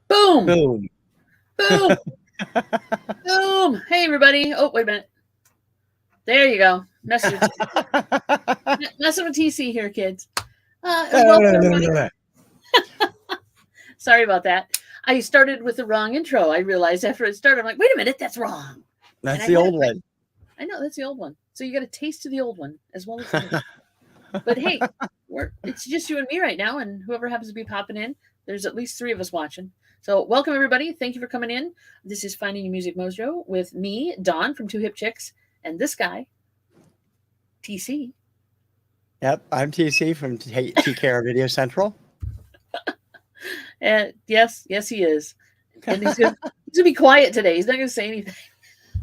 Boom! Boom. Boom! Boom! Hey, everybody. Oh, wait a minute. There you go. Messing with TC here, kids. Welcome, everybody. Sorry about that. I started with the wrong intro. I realized after it started, I'm like, wait a minute, that's wrong. That's the old one. I know, that's the old one. So you got a taste of the old one as well as the new. But hey, it's just you and me right now, and whoever happens to be popping in, there's at least 3 of us watching. So welcome, everybody. Thank you for coming in. This is Finding Your Music Mojo with me, Dawn from Two Hip Chicks, and this guy, TC. Yep, I'm TC from TKR VideoCentral. And yes, he is. And he's gonna be quiet today. He's not gonna say anything. I'm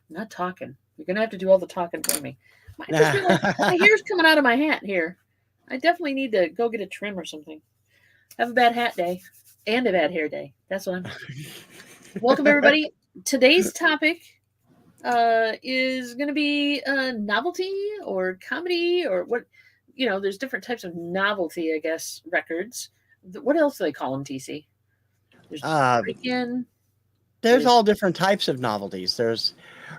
not talking. You're gonna have to do all the talking for me. My hair's coming out of my hat here. I definitely need to go get a trim or something. Have a bad hat day and a bad hair day. That's what I'm. Welcome, everybody. Today's topic is going to be novelty or comedy or what, there's different types of novelty, I guess, records. What else do they call them, TC? There's all different types of novelties. There's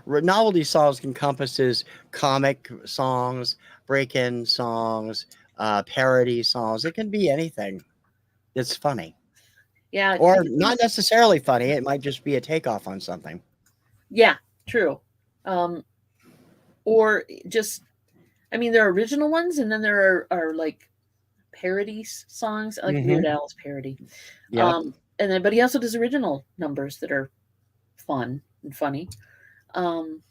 novelty songs encompasses comic songs, break-in songs, parody songs. It can be anything that's funny. Yeah. Or not necessarily funny. It might just be a takeoff on something. Yeah, true. Or just, there are original ones, and then there are like parody songs, like Weird Al's parody. Yeah. But he also does original numbers that are fun and funny. So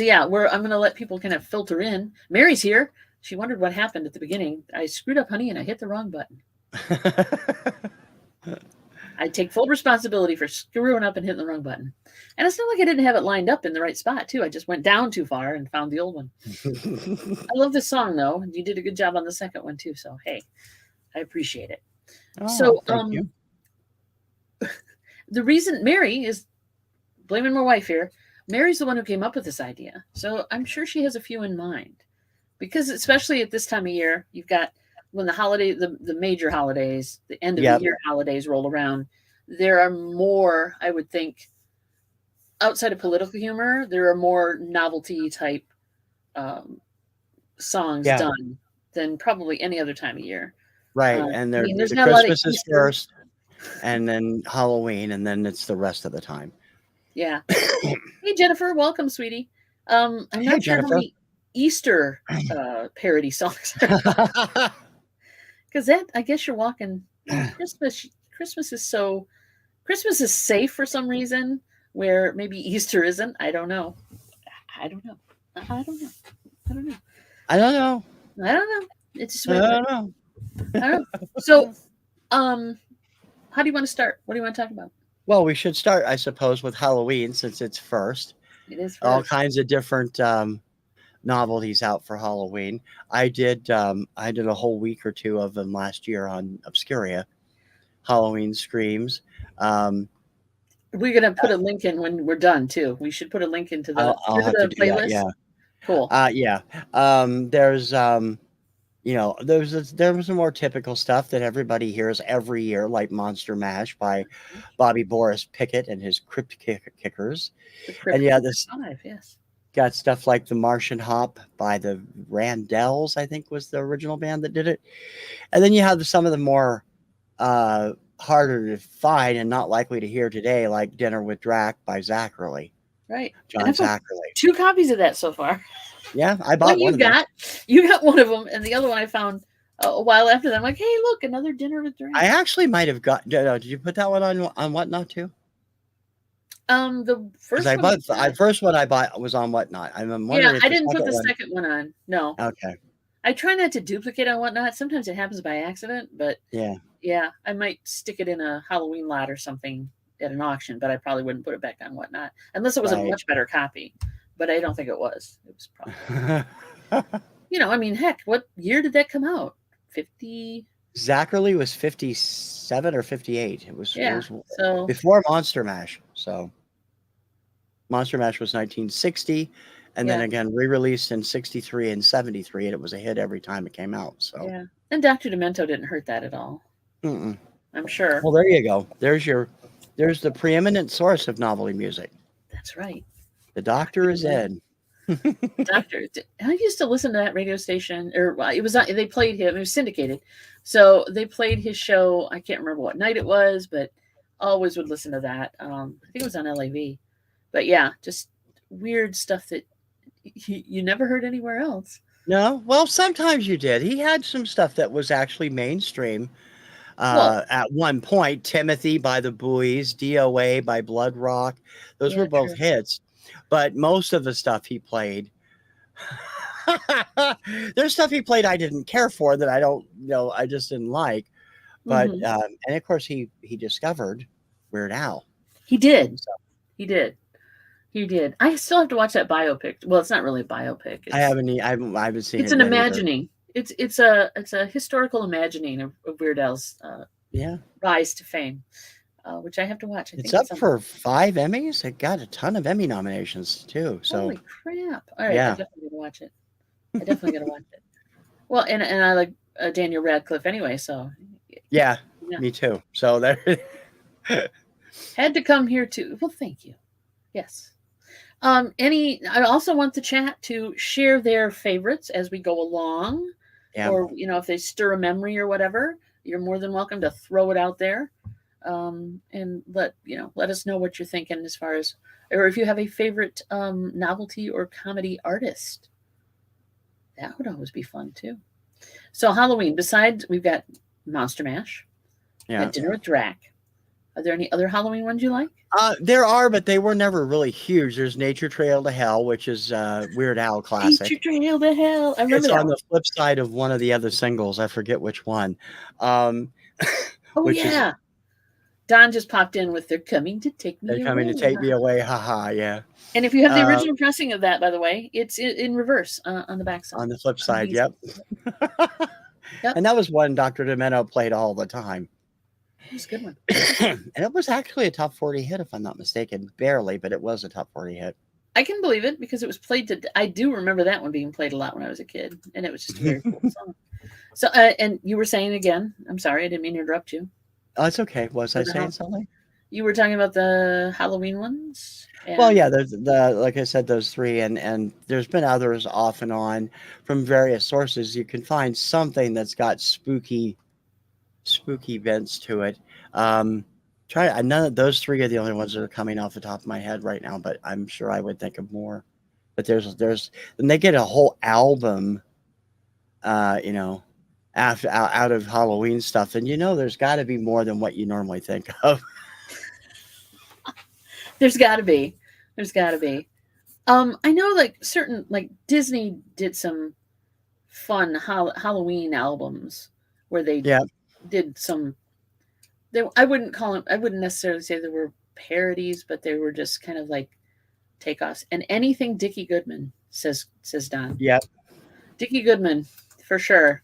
yeah, I'm going to let people kind of filter in. Mary's here. She wondered what happened at the beginning. I screwed up, honey, and I hit the wrong button. I take full responsibility for screwing up and hitting the wrong button. And it's not like I didn't have it lined up in the right spot, too. I just went down too far and found the old one. I love this song, though. You did a good job on the second one, too. So, hey, I appreciate it. Oh, thank you. The reason Mary is blaming my wife here, Mary's the one who came up with this idea. So I'm sure she has a few in mind. Because especially at this time of year, you've got when the major holidays, the end of the year holidays roll around, there are more, I would think, outside of political humor, there are more novelty type songs done than probably any other time of year. Right. And there's not Christmas is first, and then Halloween, and then it's the rest of the time. Yeah. Hey, Jennifer, welcome, sweetie. I'm not sure how many Easter parody songs are. Because I guess you're walking Christmas is safe for some reason, where maybe Easter isn't. I don't know. It's just I don't know. So, how do you want to start? What do you want to talk about? Well, we should start, I suppose, with Halloween since it's first. It is first. All kinds of different novelties out for Halloween. I did a whole week or 2 of them last year on Obscuria. Halloween Screams. We're gonna put a link in when we're done too. We should put a link into the playlist. Yeah. Cool. There was some more typical stuff that everybody hears every year, like Monster Mash by Bobby Boris Pickett and his Crypt Kickers. Got stuff like the Martian Hop by the Randells, I think was the original band that did it. And then you have some of the more harder to find and not likely to hear today, like Dinner with Drac by Zachary. Right. John Zachary. 2 copies of that so far. Yeah, I bought one. You got one of them, and the other one I found a while after that. I'm like, hey, look, another Dinner with Drac. I actually might have got. Did you put that one on Whatnot too? The first one. The first one I bought was on Whatnot. I didn't put the second one on. No. Okay. I try not to duplicate on Whatnot. Sometimes it happens by accident, but yeah, I might stick it in a Halloween lot or something at an auction, but I probably wouldn't put it back on Whatnot unless it was a much better copy. But I don't think it was. It was probably. Heck, what year did that come out? 50. Zachary was 57 or 58. It was so before Monster Mash. So Monster Mash was 1960, and then again re-released in 63 and 73, and it was a hit every time it came out. So and Dr. Demento didn't hurt that at all. I'm sure. Well, there you go. There's the preeminent source of novelty music. That's right. The doctor is Ed. The doctor. I used to listen to that radio station, or well, it was they played him. It was syndicated, so they played his show. I can't remember what night it was, but always would listen to that. I think it was on LAV. But yeah, just weird stuff that you never heard anywhere else. No, well, sometimes you did. He had some stuff that was actually mainstream. Well, At one point, Timothy by the Buoys, DOA by Blood Rock, those were yeah, both true. hits. But most of the stuff he played, there's stuff he played I didn't care for that I don't, I just didn't like. But Hmm. and of course he discovered Weird Al. He did. So He did. He did. I still have to watch that biopic. Well, it's not really a biopic. I haven't seen It's it an yet either. imagining. It's a historical imagining of Weird Al's Yeah, rise to fame, which I have to watch. I it's think up it's on. for 5 Emmys. It got a ton of Emmy nominations too. So Holy crap! All right, I yeah, definitely gotta watch it. I definitely gotta watch it. Well, and I like Daniel Radcliffe anyway, so yeah, yeah, me too. So there. had to come here too. Well, thank you. Yes. I also want the chat to share their favorites as we go along, Yeah. or if they stir a memory or whatever, you're more than welcome to throw it out there, and let us know what you're thinking as far as, or if you have a favorite novelty or comedy artist. That would always be fun too. So Halloween. Besides, we've got Monster Mash. Yeah. Got Dinner with Drac. Are there any other Halloween ones you like? There are, but they were never really huge. There's Nature Trail to Hell, which is Weird Al classic. Nature Trail to Hell. I remember It's that on one. the flip side of one of the other singles. I forget which one. Oh Which is yeah. Don just popped in with "They're coming to take They're me coming away." to take me away. Haha, yeah. And if you have the Um, original pressing of that, by the way, it's in reverse on the back side. on the flip On the side, B yep. side. Yep, And that was one Dr. Demento played all the time. it was a good one. And it was actually a top 40 hit, if I'm not mistaken. Barely, but it was a top 40 hit. I can believe it because it was played to. I do remember that one being played a lot when I was a kid, and it was just a very cool song. So, and you were saying again, I'm sorry, I didn't mean to interrupt you. Oh, it's okay. Was I saying something? You were talking about the Halloween ones. Well, yeah, there's like I said, those three, and there's been others off and on from various sources. You can find something that's got spooky bents to it. None of those three are the only ones that are coming off the top of my head right now, but I'm sure I would think of more. But there's and they get a whole album, after out of Halloween stuff, and there's got to be more than what you normally think of. There's got to be. There's got to be. I know like Disney did some fun Halloween albums where they Yeah, did some. I wouldn't call them. I wouldn't necessarily say they were parodies, but they were just kind of like takeoffs. And anything Dickie Goodman says Don. yeah. Dickie Goodman for sure.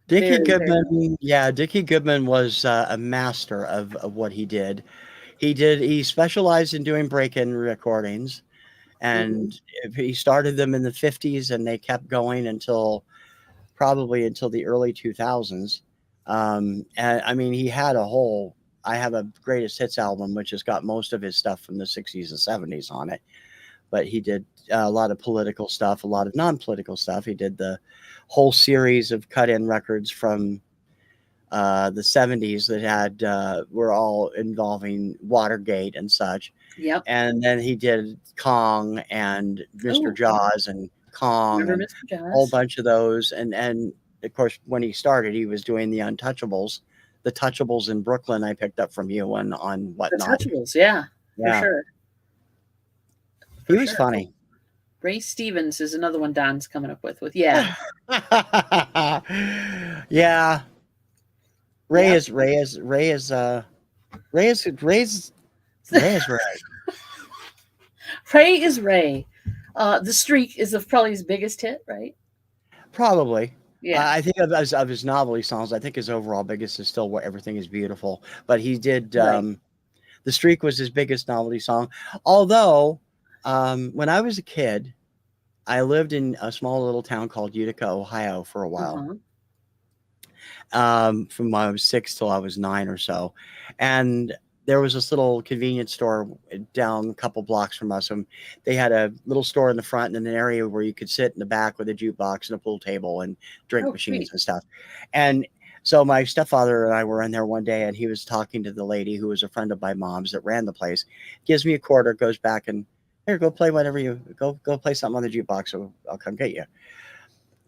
Dickie Very, very Goodman, yeah, Dickie Goodman was a master of what he did. He specialized in doing break-in recordings, Mhm. and he started them in the 50s, and they kept going probably until the early 2000s. And I mean, he had I have a greatest hits album, which has got most of his stuff from the 60s and 70s on it. But he did a lot of political stuff, a lot of non-political stuff. He did the whole series of cut-in records from the 70s that were all involving Watergate and such. Yep. And then he did Kong and Mr. Oh, Jaws and Kong remember and Mr. a whole Jaws? bunch of those. And of course, when he started, he was doing the Untouchables. The Touchables in Brooklyn, I picked up from you on The Whatnot. Touchables, yeah, for Yeah, sure. he For was sure. funny. Ray Stevens is another one Don's coming up with yeah. Yeah, Ray Yep. is Ray is Ray is Ray is Ray's Ray is Ray. Ray is Ray. The Streak is probably his biggest hit, right? Probably. Yeah. I think of his novelty songs, I think his overall biggest is still "Where Everything Is Beautiful," but he did Right. "The Streak" was his biggest novelty song. Although, when I was a kid, I lived in a small little town called Utica, Ohio, for a while, Uh-huh. from when I was 6 till I was 9 or so. And there was this little convenience store down a couple blocks from us. And they had a little store in the front and an area where you could sit in the back with a jukebox and a pool table and drink Oh, machines sweet. and stuff. And so my stepfather and I were in there one day, and he was talking to the lady who was a friend of my mom's that ran the place. Gives me a quarter, goes back, and here, go play whatever you go play something on the jukebox. So I'll come get you.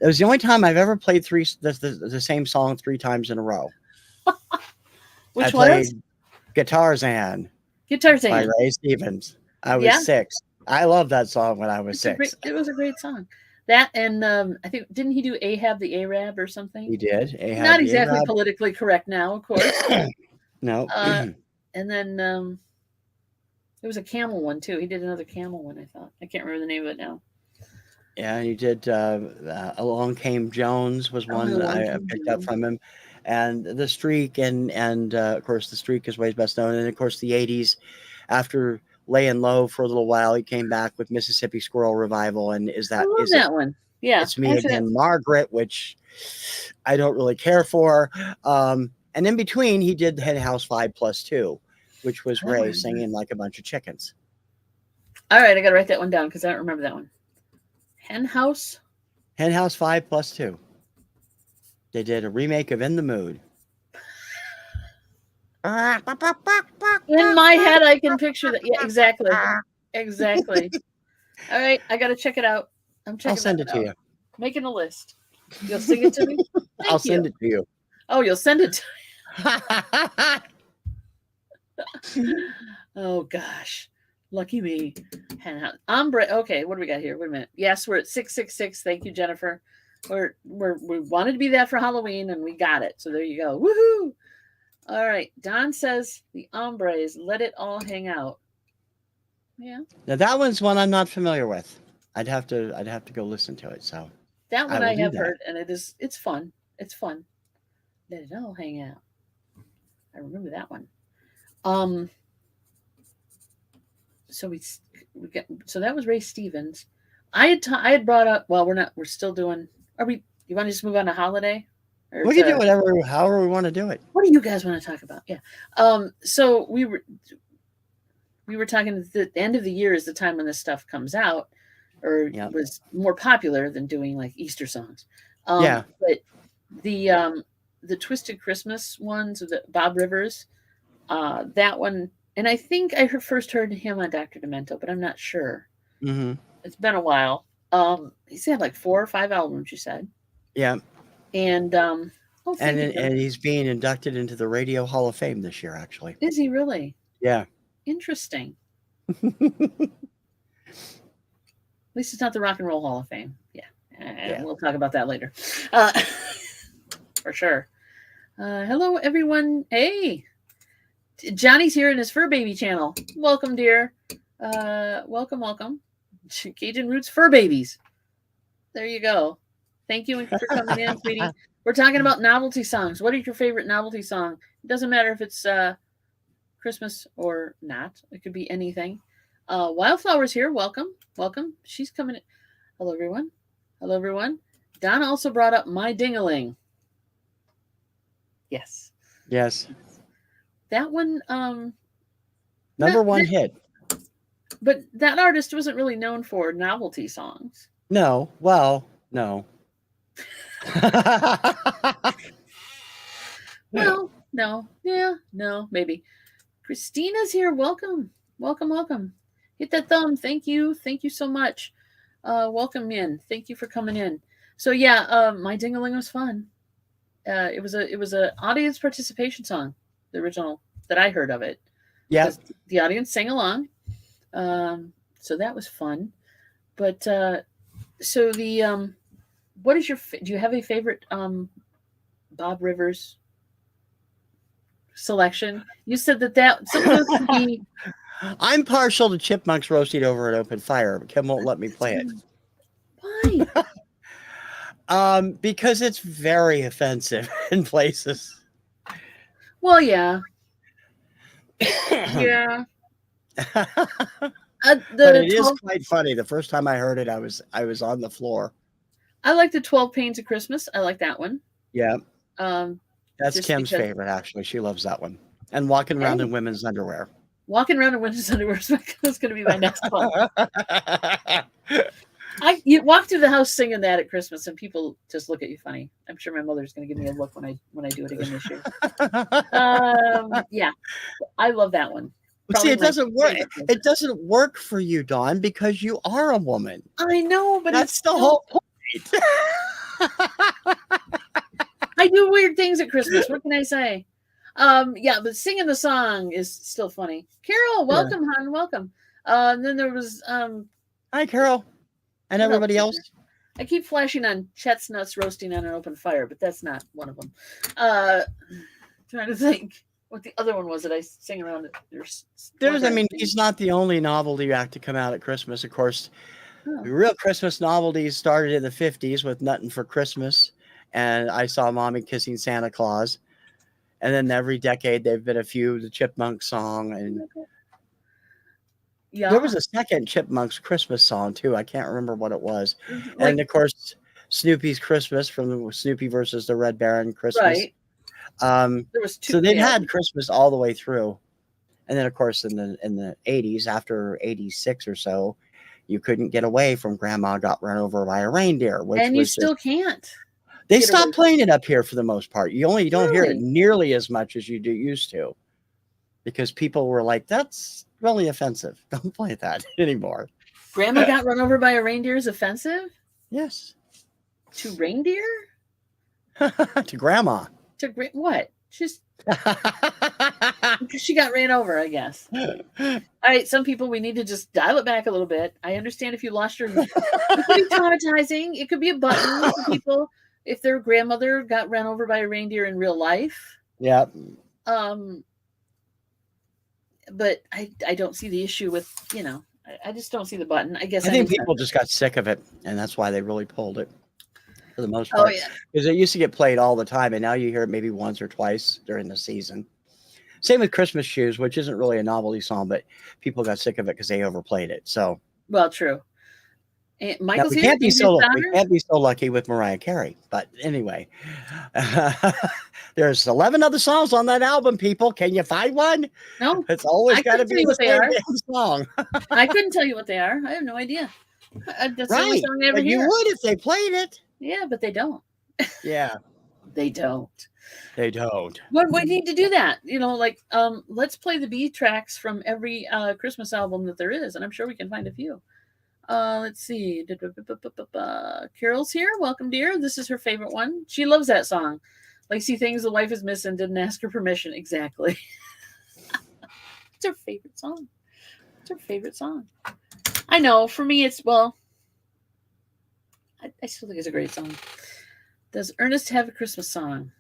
It was the only time I've ever played the same song 3 times in a row. Which I played was Guitarzan Guitar by Singing. Ray Stevens. I was Yeah. 6. I loved that song when I was 6. It was a great song. That and I think didn't he do Ahab the Arab or something? He did. Ahab Not the exactly Arab. politically correct now, of course. No. And then there was a camel one too. He did another camel one, I thought. I can't remember the name of it now. Yeah, he did. Along Came Jones was one that Along I Came picked up Jones. from him, and The Streak, and of course The Streak is way best known, and of course the '80s. After laying low for a little while, he came back with Mississippi Squirrel Revival, and I love is it? that one. Yeah, It's Me actually, Again, Margaret, which I don't really care for. And in between, he did Hen House 5+2, which was that Ray one. singing like a bunch of chickens. All right, I got to write that one down because I don't remember that one. Hen House. Hen House 5+2. They did a remake of In the Mood. In my head, I can picture that. Yeah, exactly. Exactly. All right, I got to check it out. I'm checking. I'll send it to you. Making a list. You'll sing it to me? I'll send it to you. Oh, you'll send it to me. Oh, gosh. Lucky me. Ombre. Okay, what do we got here? Wait a minute. Yes, we're at 666. Thank you, Jennifer. We wanted to be that for Halloween, and we got it. So there you go. Woohoo! All right. Don says the Ombres, Let It All Hang Out. Yeah. Now that one's one I'm not familiar with. I'd have to go listen to it. So that one I have that. heard, and it's fun. It's fun. Let it all hang out. I remember that one. So so that was Ray Stevens. I had brought up. Well, we're still doing. Are we? You want to just move on to holiday? Or we can do whatever, however we want to do it. What do you guys want to talk about? Yeah. So we were talking at the end of the year is the time when this stuff comes out, or was more popular than doing like Easter songs. But the Twisted Christmas ones, the Bob Rivers, that one. And I think I first heard him on Dr. Demento, but I'm not sure. Mm-hmm. It's been a while. He's had like 4 or 5 albums, you said. Yeah. And and he's being inducted into the Radio Hall of Fame this year, actually. Is he really? Yeah. Interesting. At least it's not the Rock and Roll Hall of Fame. Yeah. We'll talk about that later. For sure. Hello, everyone. Hey. Johnny's here in his Fur Baby channel. Welcome, dear. Welcome. Cajun Roots Fur Babies. There you go. Thank you for coming in, sweetie. We're talking about novelty songs. What is your favorite novelty song? It doesn't matter if it's Christmas or not. It could be anything. Wildflower's here. Welcome. She's coming in. Hello, everyone. Don also brought up My Ding-a-Ling. Yes. That one, number one hit. But that artist wasn't really known for novelty songs. No. Well, no. Well, no. Yeah, no, maybe. Christina's here. Welcome. Hit that thumb. Thank you so much. Welcome in. Thank you for coming in. So yeah, My Ding-a-Ling was fun. It was a audience participation song, the original that I heard of it. Yeah. The audience sang along. So that was fun. But so the what is do you have a favorite Bob Rivers selection? You said that some of those could be. I'm partial to Chipmunks Roasting Over an Open Fire, but Kim won't let me play it. Why? Because it's very offensive in places. Well, yeah. Yeah. But it is quite funny. The first time I heard it, I was on the floor. I like the 12 Pains of Christmas. I like that one. Yeah. That's just Kim's because favorite, actually. She loves that one. And walking around in women's underwear. walking around in women's underwear is going to be my next one. You walk through the house singing that at Christmas, and people just look at you funny. I'm sure my mother's going to give me a look when I do it again this year. Yeah, I love that one. See, it My doesn't work. favorite one. It doesn't work for you, Dawn, because you are a woman. I know, but That's it's the still, whole point. I do weird things at Christmas. What can I say? Yeah, but singing the song is still funny. Carol, welcome, hon, welcome. And then there was Hi, Carol, and what everybody else else. I keep flashing on chestnuts roasting on an open fire, but that's not one of them. Trying to think what the other one was that I sing around. I mean, he's not the only novelty act to come out at Christmas. Of course, the real Christmas novelties started in the 50s with Nuttin' for Christmas, and I Saw Mommy Kissing Santa Claus. And then every decade, there've been a few, the Chipmunk song, and there was a second Chipmunks Christmas song, too. I can't remember what it was. And, of course, Snoopy's Christmas from Snoopy versus the Red Baron Christmas. Right. There was two. So they've had Christmas all the way through. And then, of course, in the 80s, after 86 or so, you couldn't get away from Grandma Got Run Over by a Reindeer. And you still can't. They stopped playing it up here for the most part. You don't hear it nearly as much as you used to, because people were like, that's really offensive. Don't play that anymore. Grandma Got Run Over by a Reindeer is offensive? Yes. To reindeer? To Grandma. To what? Just because she got ran over, I guess. All right, some people, we need to just dial it back a little bit. I understand if you lost your... It could be traumatizing. It could be a button for people if their grandmother got run over by a reindeer in real life. Yeah. But I don't see the issue with, I just don't see the button. I guess I think people just got sick of it, and that's why they really pulled it for the most part. Oh, yeah. Because it used to get played all the time, and now you hear it maybe once or twice during the season. Same with Christmas Shoes, which isn't really a novelty song, but people got sick of it because they overplayed it. So, well, true. And Michael's we can't be so lucky with Mariah Carey. But anyway, there's 11 other songs on that album. People, can you find one? No, it's always got to be the same damn song. I couldn't tell you what they are. I have no idea. That's the only song I ever hear. You would if they played it. Yeah, but they don't. Yeah, they don't. They don't. Well, we need to do that. Let's play the B tracks from every Christmas album that there is, and I'm sure we can find a few. Let's see. Carol's here. Welcome, dear. This is her favorite one. She loves that song. See things the wife is missing. Didn't ask her permission. Exactly. It's her favorite song. It's her favorite song. I know. For me, it's I still think it's a great song. Does Ernest have a Christmas song?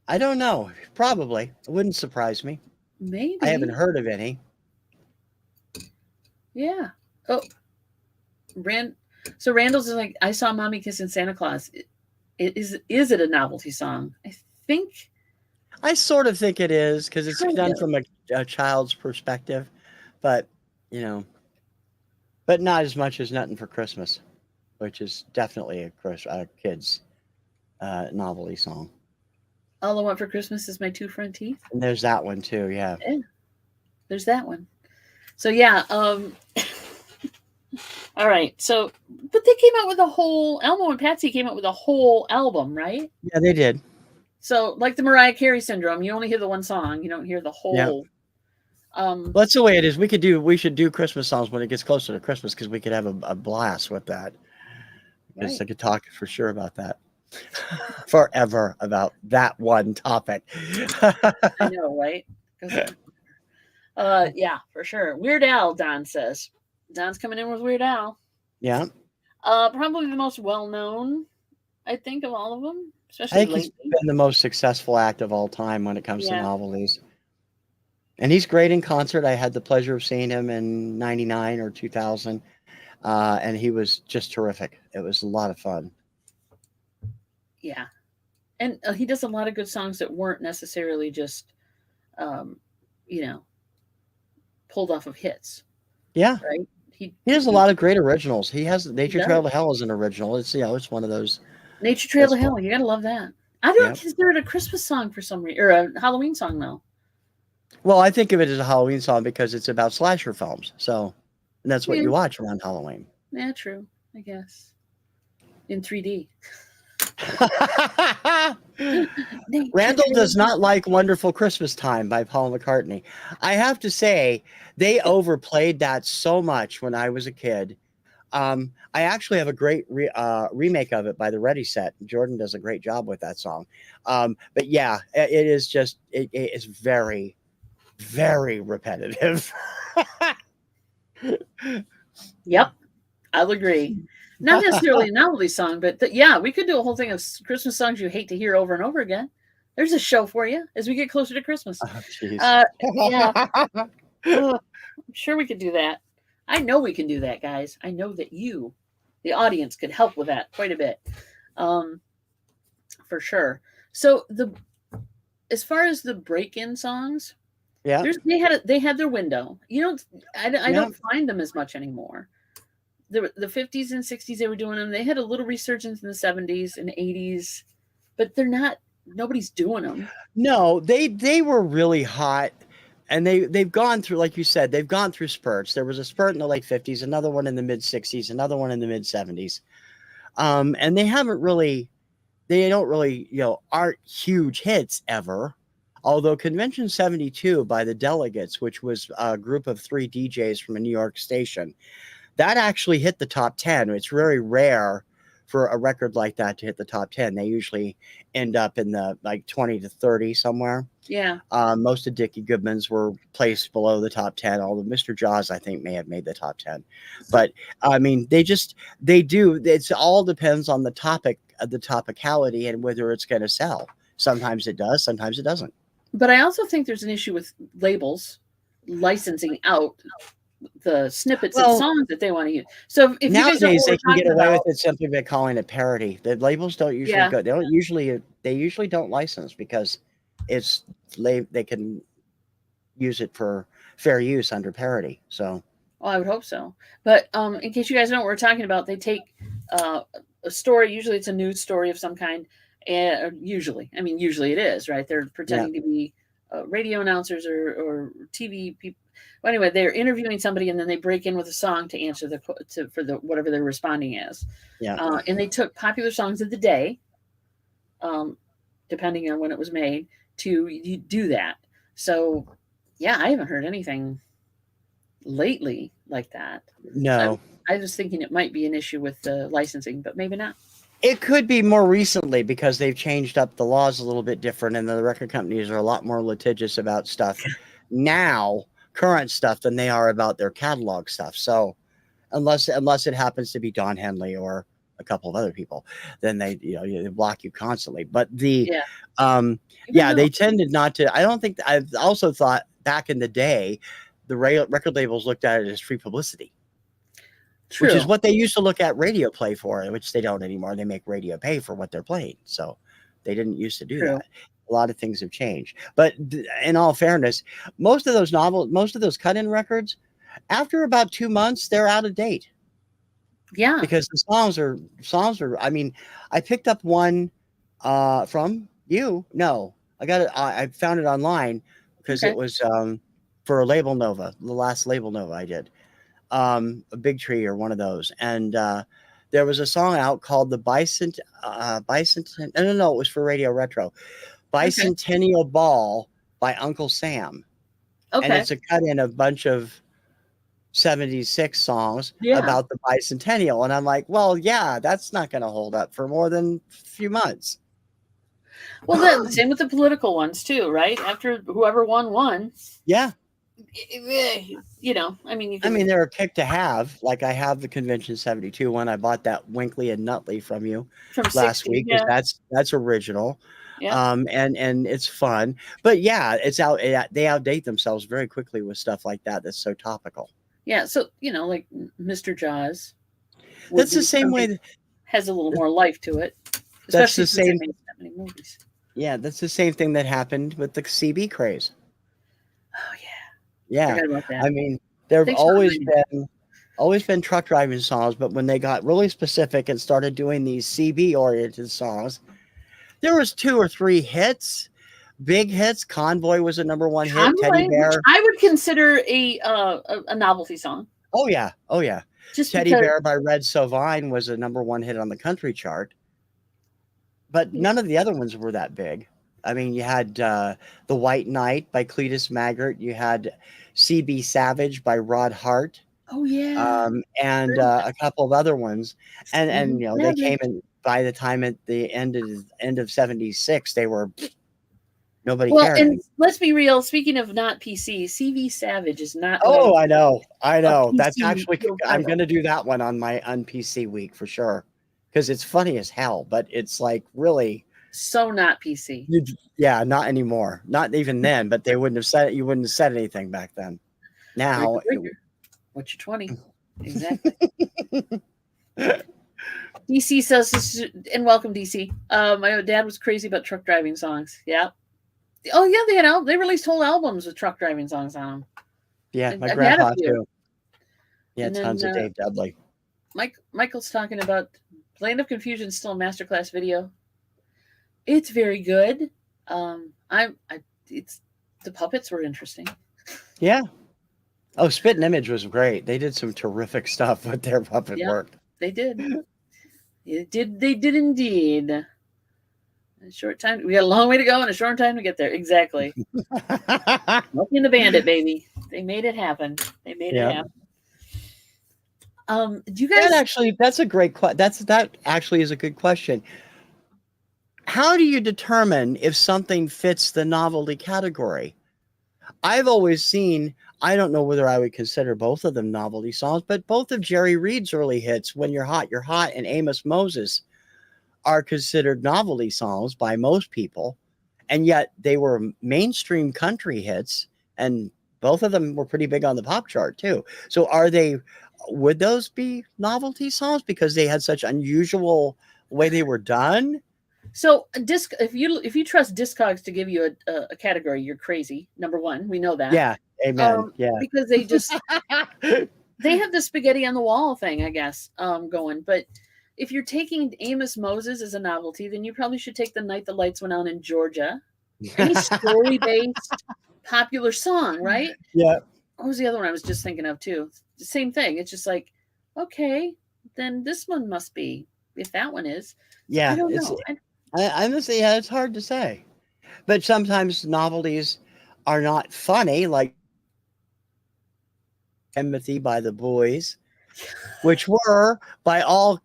I don't know. Probably. It wouldn't surprise me. Maybe. I haven't heard of any. Yeah. Oh. So Randall's is like, I Saw Mommy Kissing Santa Claus. Is it a novelty song? I sort of think it is, because it's done from a child's perspective, but but not as much as Nuttin' for Christmas, which is definitely a kid's novelty song. All I Want for Christmas Is My Two Front Teeth. And there's that one too, yeah. There's that one. So yeah, all right. So, but they came out with a whole, Elmo and Patsy came out with a whole album, right? Yeah, they did. So, like the Mariah Carey syndrome, you only hear the one song, you don't hear the whole. Yeah. Well, that's the way it is. We should do Christmas songs when it gets closer to Christmas, because we could have a blast with that. Because I could talk for sure about that. Forever about that one topic. I know, right? Yeah, for sure. Weird Al, Don says. Don's coming in with Weird Al. Yeah. Probably the most well-known, I think, of all of them. Especially I think he's been the most successful act of all time when it comes to novelties. And he's great in concert. I had the pleasure of seeing him in 99 or 2000. And he was just terrific. It was a lot of fun. Yeah. And he does a lot of good songs that weren't necessarily just, pulled off of hits. Yeah. Right? He has a lot of great originals. He has Nature Trail to Hell as an original. It's it's one of those. Nature Trail to Hell. You gotta love that. I don't Yep. consider it a Christmas song for some reason, or a Halloween song though. Well, I think of it as a Halloween song because it's about slasher films. So, and that's what Yeah, you watch around Halloween. yeah, true. I guess in 3D. Nature Randall does days. not like Wonderful Christmas Time by Paul McCartney. I have to say, they overplayed that so much when I was a kid. I actually have a great remake of it by the Ready Set. Jordan does a great job with that song. But yeah, it is just, it is very, very repetitive. Yep, I'll agree. Not necessarily a novelty song, but yeah, we could do a whole thing of Christmas songs you hate to hear over and over again. There's a show for you as we get closer to Christmas. Oh, jeez. Yeah, I'm sure we could do that. I know we can do that, guys. I know that you, the audience, could help with that quite a bit, um, for sure. So as far as the break-in songs, Yeah. they had their window. I Yeah. don't find them as much anymore. The 50s and 60s they were doing them. They had a little resurgence in the 70s and 80s, but nobody's doing them. No, they were really hot, and they've gone through, like you said, they've gone through spurts. There was a spurt in the late 50s, another one in the mid 60s, another one in the mid 70s. And they don't really, aren't huge hits ever. Although Convention 72 by the Delegates, which was a group of 3 DJs from a New York station, that actually hit the top 10. It's very rare for a record like that to hit the top 10. They usually end up in the like 20 to 30 somewhere. Yeah. Most of Dickie Goodman's were placed below the top 10, although Mr. Jaws, I think, may have made the top 10. But I mean, they do. It all depends on the topic, the topicality, and whether it's going to sell. Sometimes it does, sometimes it doesn't. But I also think there's an issue with labels licensing out the snippets of songs that they want to use. So if Nowadays, you guys know they can get away about, with it simply by calling it parody. The labels don't usually go. They usually don't license because they can use it for fair use under parody. So, well, I would hope so. But in case you guys know what we're talking about, they take a story. Usually, it's a news story of some kind. Usually it is, right? They're pretending to be radio announcers or TV people. Well, anyway, they're interviewing somebody, and then they break in with a song to answer for whatever they're responding as. yeah. And they took popular songs of the day, depending on when it was made, to do that. So, yeah, I haven't heard anything lately like that. No. I was thinking it might be an issue with the licensing, but maybe not. It could be more recently because they've changed up the laws a little bit different, and the record companies are a lot more litigious about stuff now, current stuff, than they are about their catalog stuff. So, unless it happens to be Don Henley or a couple of other people, then they block you constantly. But they tended not to. I don't think. I've also thought back in the day, the record labels looked at it as free publicity. True. Which is what they used to look at radio play for, which they don't anymore. They make radio pay for what they're playing. So they didn't used to do that. A lot of things have changed. But in all fairness, most of those cut-in records, after about 2 months, they're out of date. Yeah. Because the songs are, I mean, I picked up one from you. No, I found it online because it was for a Label Nova, the last Label Nova I did. A Big Tree or one of those, and there was a song out called the no, it was for Radio Retro, Bicentennial Ball by Uncle Sam. And it's a cut-in of a bunch of 76 songs about the bicentennial, and I'm like, well, yeah, that's not going to hold up for more than a few months. Well, then same with the political ones too, right? After whoever won. Yeah. I mean, they're a kick to have. Like I have the Convention 72 one. I bought that Winkley and Nutley from you last week. Yeah. That's original. Yeah. And it's fun. But yeah, it's out. They outdate themselves very quickly with stuff like that. That's so topical. Yeah. So, like Mr. Jaws. That's the same way. Has a little more life to it. That's the same. Movies. Yeah. That's the same thing that happened with the CB craze. Oh, yeah. Yeah, I mean, there have always been truck driving songs, but when they got really specific and started doing these CB oriented songs, There was 2 or 3 hits, big hits. Convoy was a #1 hit. Teddy Convoy, which Bear. I would consider a novelty song. Oh yeah, oh yeah. Just Teddy because, Bear by Red Sovine was a #1 hit on the country chart, but yeah. none of the other ones were that big. I mean, you had The White Knight by Cletus Maggart. You had CB Savage by Rod Hart. Oh yeah. And Very a couple of other ones, and CB you know they came Savage. in by the time at the end of '76, they were nobody Well, cared and anymore. let's be real. Speaking of not PC, CV Savage is not what I Oh, would I know, I a know. That's PC actually little I'm title. gonna do that one on my PC week for sure because it's funny as hell, but it's like really, So not PC. yeah, not anymore, not even then. But they wouldn't have said it. You wouldn't have said anything back then. Breaker Now, breaker. What's your 20? Exactly. DC says this is, and welcome DC. My dad was crazy about truck driving songs. Yeah. Oh yeah, they released whole albums with truck driving songs on them. yeah, my I've had a grandpa few. too. Yeah, And then tons of Dave Dudley. Michael's talking about Land of Confusion still a masterclass video. It's very good. It's the puppets were interesting. Yeah. Oh, Spit and Image was great. They did some terrific stuff with their puppet Yeah, work. they did. They did indeed. In a short time. We got a long way to go and a short time to get there. Exactly. Lucky and the Bandit, baby. They made it happen. They made it Yeah. happen. Do you guys That's a great question. That actually is a good question. How do you determine if something fits the novelty category? I've always seen, I don't know whether I would consider both of them novelty songs, but both of Jerry Reed's early hits, When You're Hot, You're Hot, and Amos Moses, are considered novelty songs by most people. And yet they were mainstream country hits, and both of them were pretty big on the pop chart too. So would those be novelty songs because they had such unusual way they were done? so disc if you trust Discogs to give you a category, you're crazy. Number one, we know that. Yeah, amen. Yeah. Because they have the spaghetti on the wall thing, I guess, going. But if you're taking Amos Moses as a novelty, then you probably should take The Night the Lights Went Out in Georgia. Any story-based popular song, right? Yeah. What was the other one I was just thinking of too? The same thing. It's just like, okay, then this one must be, if that one is. Yeah. I don't know. I'm gonna say, yeah, it's hard to say. But sometimes novelties are not funny, like Empathy by the Boys, which were by all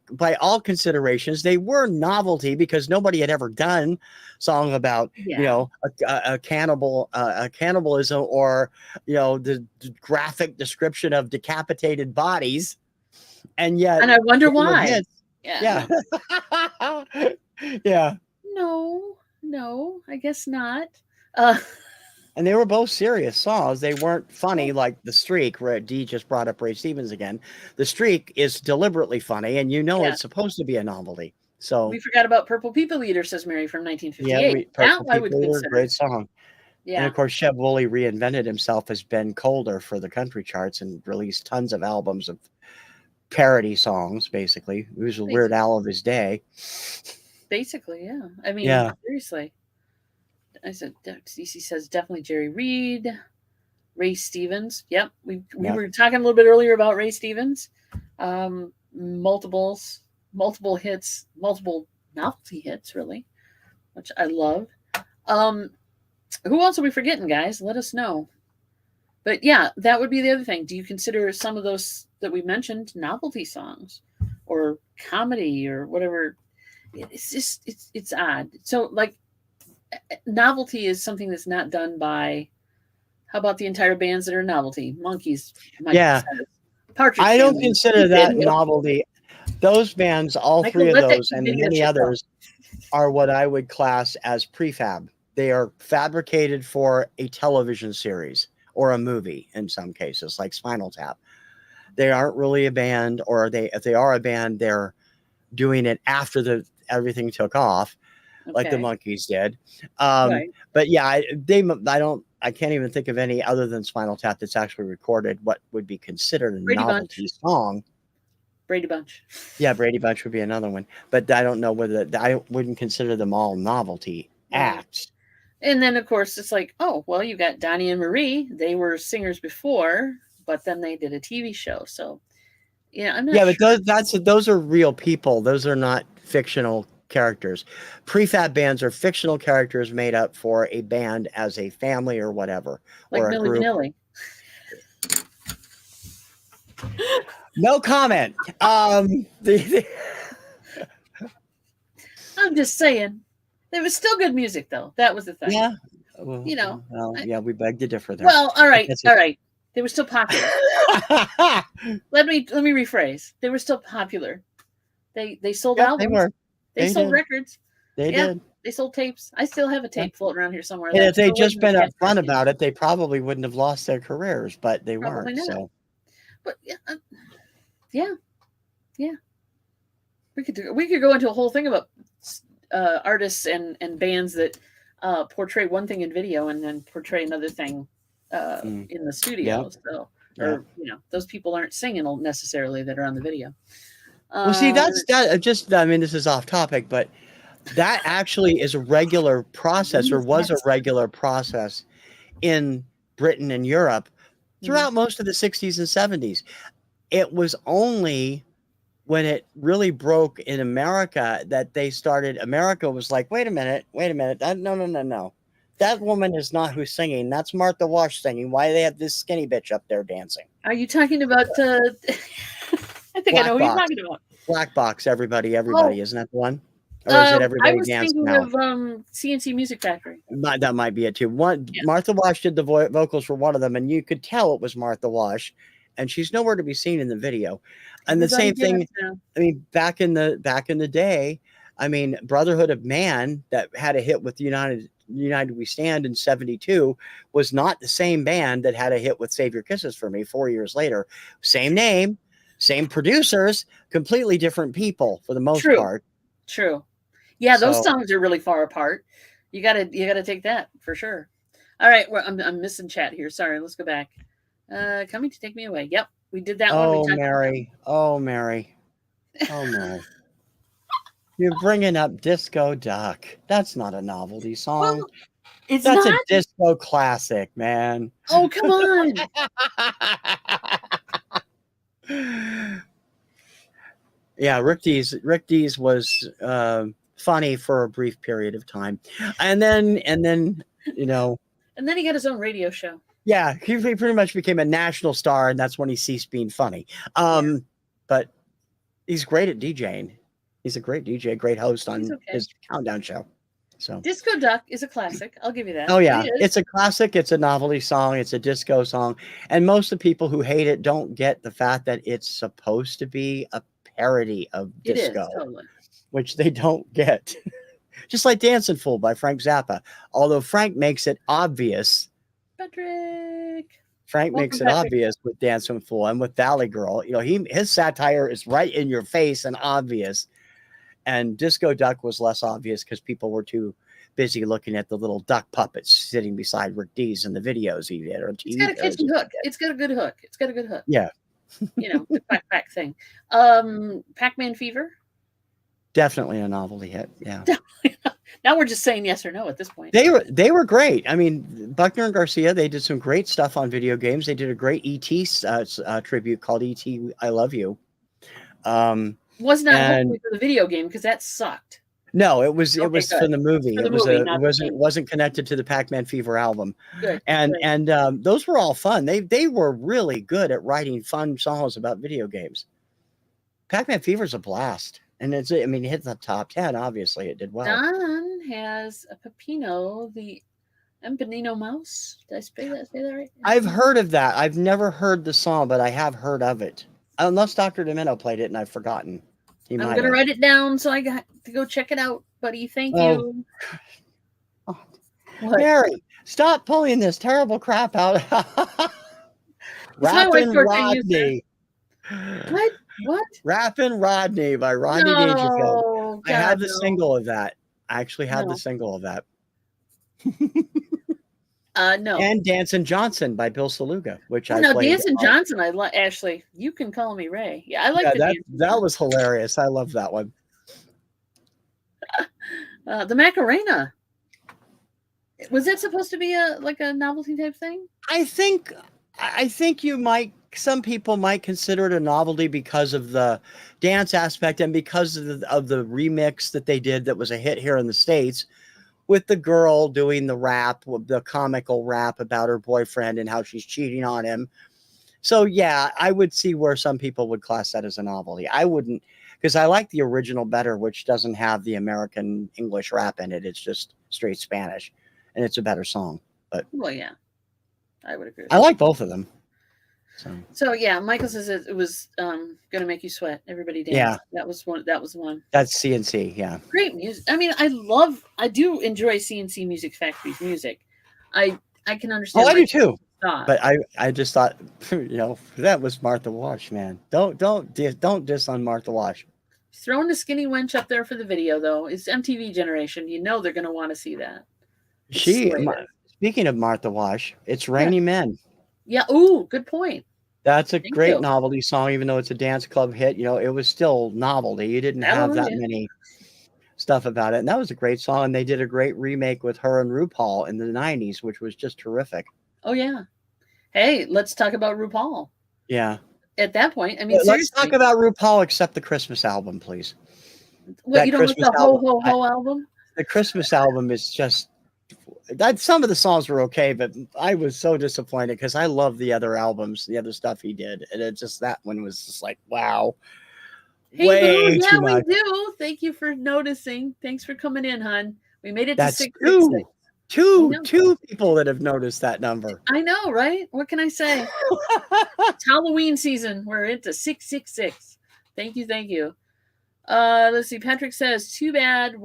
considerations, they were novelty because nobody had ever done song about a cannibalism or the graphic description of decapitated bodies, and yet And I wonder they were why. hits. Yeah. Yeah. No, I guess not. And they were both serious songs. They weren't funny like The Streak, where Dee just brought up Ray Stevens again. The Streak is deliberately funny, and it's supposed to be a novelty. So we forgot about Purple People Eater, says Mary from 1958. Purple That I would People Eater, consider. great song. Yeah. And of course, Sheb Wooley reinvented himself as Ben Colder for the country charts and released tons of albums of parody songs, basically. He was a Weird Al of his day. Basically, yeah. I mean, Yeah. seriously. I said, DC says definitely Jerry Reed, Ray Stevens. Yep. We were talking a little bit earlier about Ray Stevens. Multiple hits, multiple novelty hits, really, which I love. Who else are we forgetting, guys? Let us know. But yeah, that would be the other thing. Do you consider some of those that we mentioned novelty songs or comedy or whatever? It's just, it's odd. So like, novelty is something that's not done by, how about the entire bands that are novelty? Monkeys. Partridge. I don't consider that novelty. Those bands, all three of those and many others, are what I would class as prefab. They are fabricated for a television series or a movie in some cases, like Spinal Tap. They aren't really a band, or if they are a band, they're doing it after everything took off. Like the Monkees did. Right. But yeah, I can't even think of any other than Spinal Tap that's actually recorded what would be considered a novelty song. Brady Bunch. Yeah, Brady Bunch would be another one, but I don't know whether I wouldn't consider them all novelty acts. And then, of course, it's like, oh, well, you got Donnie and Marie. They were singers before, but then they did a TV show. So, yeah, I'm not Yeah, sure. but those are real people. Those are not fictional characters. Prefab bands are fictional characters made up for a band as a family or whatever, Like or a Milli group. Vanilli. No comment. I'm just saying. There was still good music, though. That was the thing. Yeah. Well, You know. yeah, we beg to differ there. Well, all right. They were still popular. Let me rephrase. They were still popular. They sold albums. They were. They sold records. They did. They sold tapes. I still have a tape floating around here somewhere. And if they'd just been upfront about it, they probably wouldn't have lost their careers, but they Probably weren't. not. So, but yeah. We could go into a whole thing about artists and bands that portray one thing in video and then portray another thing in the studio. Yep. So, or those people aren't singing necessarily that are on the video. Well, see, that's that. Just, I mean, this is off topic, but that actually is a regular process, or was a regular process in Britain and Europe throughout most of the 60s and 70s. It was only when it really broke in America that America was like, wait a minute. No. That woman is not who's singing. That's Martha Wash singing. Why do they have this skinny bitch up there dancing? Are you talking about I think I know who you're talking about. Black Box, everybody, isn't that the one? Or is it Everybody I was Dance thinking Now? of CNC Music Factory. That might be it too. Martha Wash did the vocals for one of them, and you could tell it was Martha Wash, and she's nowhere to be seen in the video. And the same thing. I mean, back in the day, I mean, Brotherhood of Man that had a hit with United We Stand in '72 was not the same band that had a hit with Save Your Kisses for Me 4 years later. Same name, same producers, completely different people for the most part. True. Yeah, those songs are really far apart. You gotta take that for sure. All right, I'm missing chat here. Sorry, let's go back. Coming to take me away. Yep, we did that one. Mary. Oh, Mary. You're bringing up Disco Duck. That's not a novelty song. Well, That's a disco classic, man. Oh, come on. Yeah, Rick Dees was funny for a brief period of time, and then and then he got his own radio show. Yeah, he pretty much became a national star, and that's when he ceased being funny. But he's great at DJing. He's a great DJ, great host on his countdown show. So Disco Duck is a classic. I'll give you that. Oh yeah, it's a classic. It's a novelty song. It's a disco song, and most of the people who hate it don't get the fact that it's supposed to be a parody of disco, totally. Which they don't get. Just like Dancing Fool by Frank Zappa, although Frank makes it obvious. Frank makes it obvious with Dancing Fool and with Valley Girl. His satire is right in your face and obvious. And Disco Duck was less obvious because people were too busy looking at the little duck puppets sitting beside Rick Dees in the videos he did. It's got a catchy hook. It's got a good hook. Yeah. The quack thing. Pac-Man Fever. Definitely a novelty hit. Yeah. Now we're just saying yes or no at this point. They were great. I mean, Buckner and Garcia, they did some great stuff on video games. They did a great E.T. Tribute called E.T. I Love You. Was not hopefully for the video game because that sucked. No, it was from the movie. It wasn't connected to the Pac-Man Fever album. Good. And those were all fun. They were really good at writing fun songs about video games. Pac-Man Fever's a blast. And it hit the top 10. Obviously, it did well. Don has a Peppino, the Empanino mouse. Did I say that right? I've heard of that. I've never heard the song, but I have heard of it. Unless Dr. Domino played it and I've forgotten. I'm going to write it down so I got to go check it out, buddy. Thank you. Oh. Mary, stop pulling this terrible crap out. Rappin' Rodney. What? Rappin' Rodney by Rodney Dangerfield. I have the single of that. I actually have the single of that. No. And Dancin' Johnson by Bill Saluga, which I No, played. Dancing Johnson. I like Ashley. You can call me Ray. Yeah, I like Yeah, the that Dancing was hilarious. I love that one. the Macarena. Was that supposed to be a novelty type thing? I think some people might consider it a novelty because of the dance aspect and because of the remix that they did that was a hit here in the States with the girl doing the rap, the comical rap about her boyfriend and how she's cheating on him. So yeah, I would see where some people would class that as a novelty. I wouldn't, because I like the original better, which doesn't have the American English rap in it. It's just straight Spanish, and it's a better song. But Well, yeah, I would agree. I like both of them. So yeah, Michael says it was gonna make you sweat. Everybody dance. Yeah, that was one. That was one. That's CNC. Yeah, Great music. I mean, I do enjoy CNC Music Factory's music. I can understand. Oh, I do too. Thought. But I just thought, that was Martha Wash, man. Don't diss on Martha Wash. Throwing the skinny wench up there for the video, though. It's MTV generation. You know they're going to want to see that. Speaking of Martha Wash, it's Rainy Men. Yeah. Ooh, good point. That's a great novelty song, even though it's a dance club hit. It was still novelty. You didn't have that many stuff about it. And that was a great song. And they did a great remake with her and RuPaul in the 90s, which was just terrific. Oh, yeah. Hey, let's talk about RuPaul. Yeah. At that point, I mean, let's talk about RuPaul except the Christmas album, please. What, you don't like the Ho Ho Ho album? The Christmas album is just... some of the songs were okay, but I was so disappointed because I love the other albums, the other stuff he did. And that one was just like, wow. Hey, way too much. We do. Thank you for noticing. Thanks for coming in, hon. We made it to 666. Two people that have noticed that number. I know, right? What can I say? It's Halloween season. We're into 666. Thank you. Let's see. Patrick says, too bad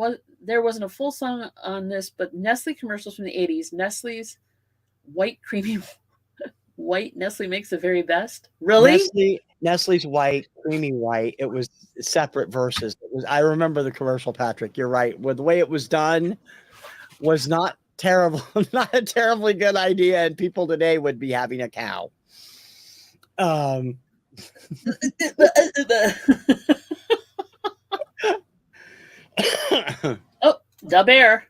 there wasn't a full song on this, but Nestle commercials from the 80s. Nestle's white creamy white. Nestle makes the very best. Really? Nestle's white, creamy white. It was separate verses. I remember the commercial, Patrick. You're right. With the way it was done was not terrible, not a terribly good idea, and people today would be having a cow. Oh, the bear.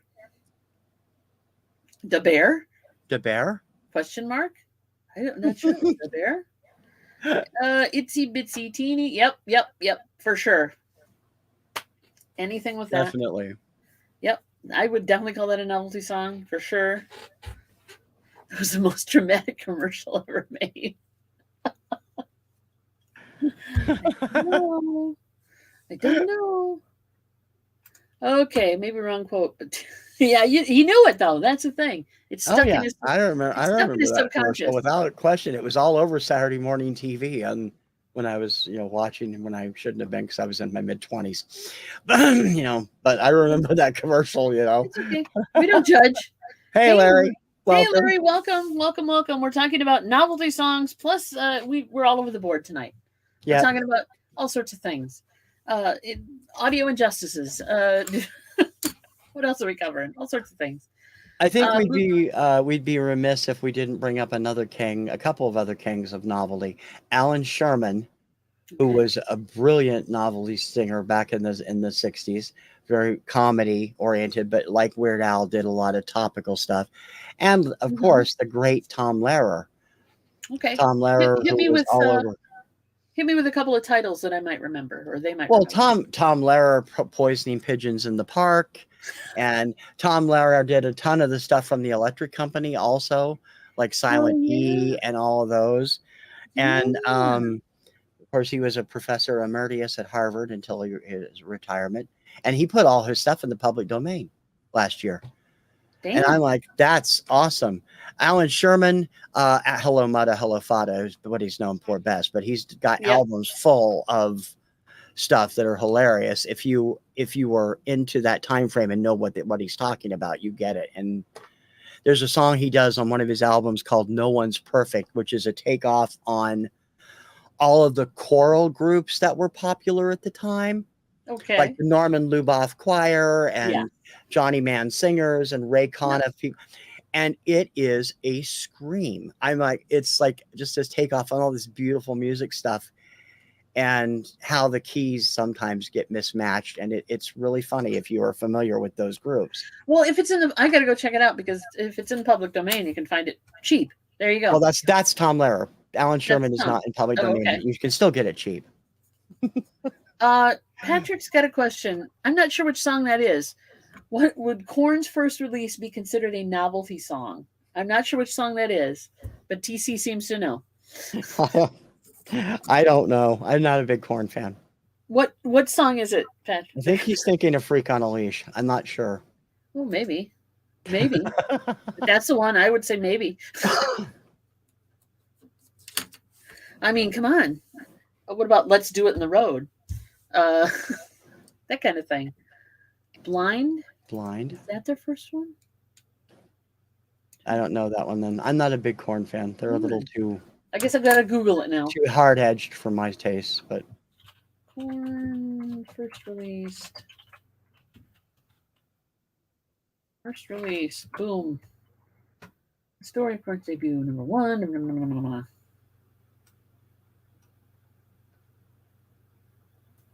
The bear? The bear? Question mark? I'm not sure. The bear? Itsy bitsy teeny. Yep. For sure. Anything with that? Definitely. Yep. I would definitely call that a novelty song for sure. It was the most dramatic commercial ever made. I don't know. Okay, maybe wrong quote, but yeah, he knew it though. That's the thing. It's stuck in his. I remember that commercial without question. It was all over Saturday morning TV, and when I was watching when I shouldn't have been because I was in my mid-20s. But I remember that commercial. It's okay. We don't judge. Hey, Larry. Welcome. Hey, Larry. Welcome. We're talking about novelty songs. Plus, we're all over the board tonight. We're talking about all sorts of things. Audio injustices. What else are we covering? All sorts of things. I think we'd be remiss if we didn't bring up a couple of other kings of novelty. Alan Sherman, who was a brilliant novelty singer back in the 60s, very comedy oriented, but like Weird Al did a lot of topical stuff. And of course, the great Tom Lehrer. Okay. Tom Lehrer, hit me with hit me with a couple of titles that I might remember, or they might. Well, Tom Lehrer, Poisoning Pigeons in the Park, and Tom Lehrer did a ton of the stuff from the Electric Company, also like Silent E and all of those. And of course, he was a professor emeritus at Harvard until his retirement, and he put all his stuff in the public domain last year. Damn. And I'm like, that's awesome. Alan Sherman, at Hello Mudda, Hello Fada is what he's known for best, but he's got albums full of stuff that are hilarious. If you were into that time frame and know what he's talking about, you get it. And there's a song he does on one of his albums called No One's Perfect, which is a takeoff on all of the choral groups that were popular at the time. Okay. Like the Norman Luboff Choir and Johnny Mann Singers and Ray Conniff. and it is a scream. I'm like, it's like just this takeoff on all this beautiful music stuff, and how the keys sometimes get mismatched, and it's really funny if you are familiar with those groups. Well, if it's in the, I gotta go check it out, because if it's in public domain, you can find it cheap. There you go. Well, that's Tom Lehrer. Alan Sherman is Tom. not in public Oh, domain. okay. You can still get it cheap. Patrick's got a question. I'm not sure which song that is. What would Korn's first release be considered a novelty song? I'm not sure which song that is, but TC seems to know. I don't know. I'm not a big Korn fan. What song is it, Patrick? I think he's thinking of Freak on a Leash. I'm not sure. Well, maybe. If that's the one, I would say maybe. I mean, come on. What about Let's Do It in the Road? That kind of thing. Blind? Blind. Is that their first one? I don't know that one then. I'm not a big Korn fan. They're a little too... I guess I've got to Google it now. Too hard-edged for my taste, but... Korn first released. First release. Boom. Story of Korn's debut, number 1.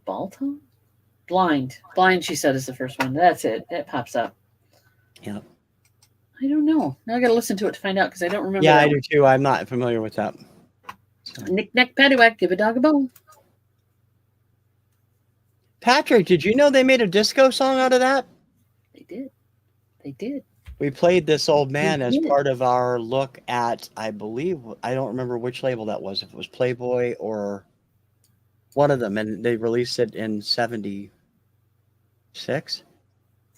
Balto? Blind, she said, is the first one. That's it. That pops up. Yeah. I don't know. Now I got to listen to it to find out, because I don't remember. Yeah, I do too. I'm not familiar with that. So. Knick knack paddywhack, give a dog a bone. Patrick, did you know they made a disco song out of that? They did. We played This Old Man as part of our look at, I believe, I don't remember which label that was, if it was Playboy or one of them, and they released it in 76.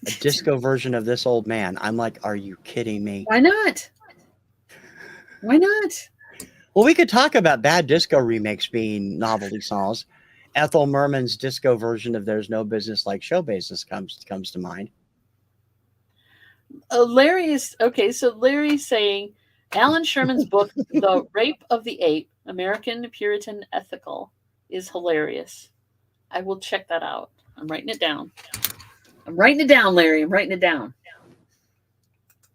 A disco version of This Old Man. I'm like, are you kidding me? Why not? Well, we could talk about bad disco remakes being novelty songs. Ethel Merman's disco version of There's No Business Like Show Business comes to mind. Larry is okay. So Larry's saying Alan Sherman's book, The Rape of the Ape, American Puritan Ethical, is hilarious. I will check that out. I'm writing it down. Larry. I'm writing it down.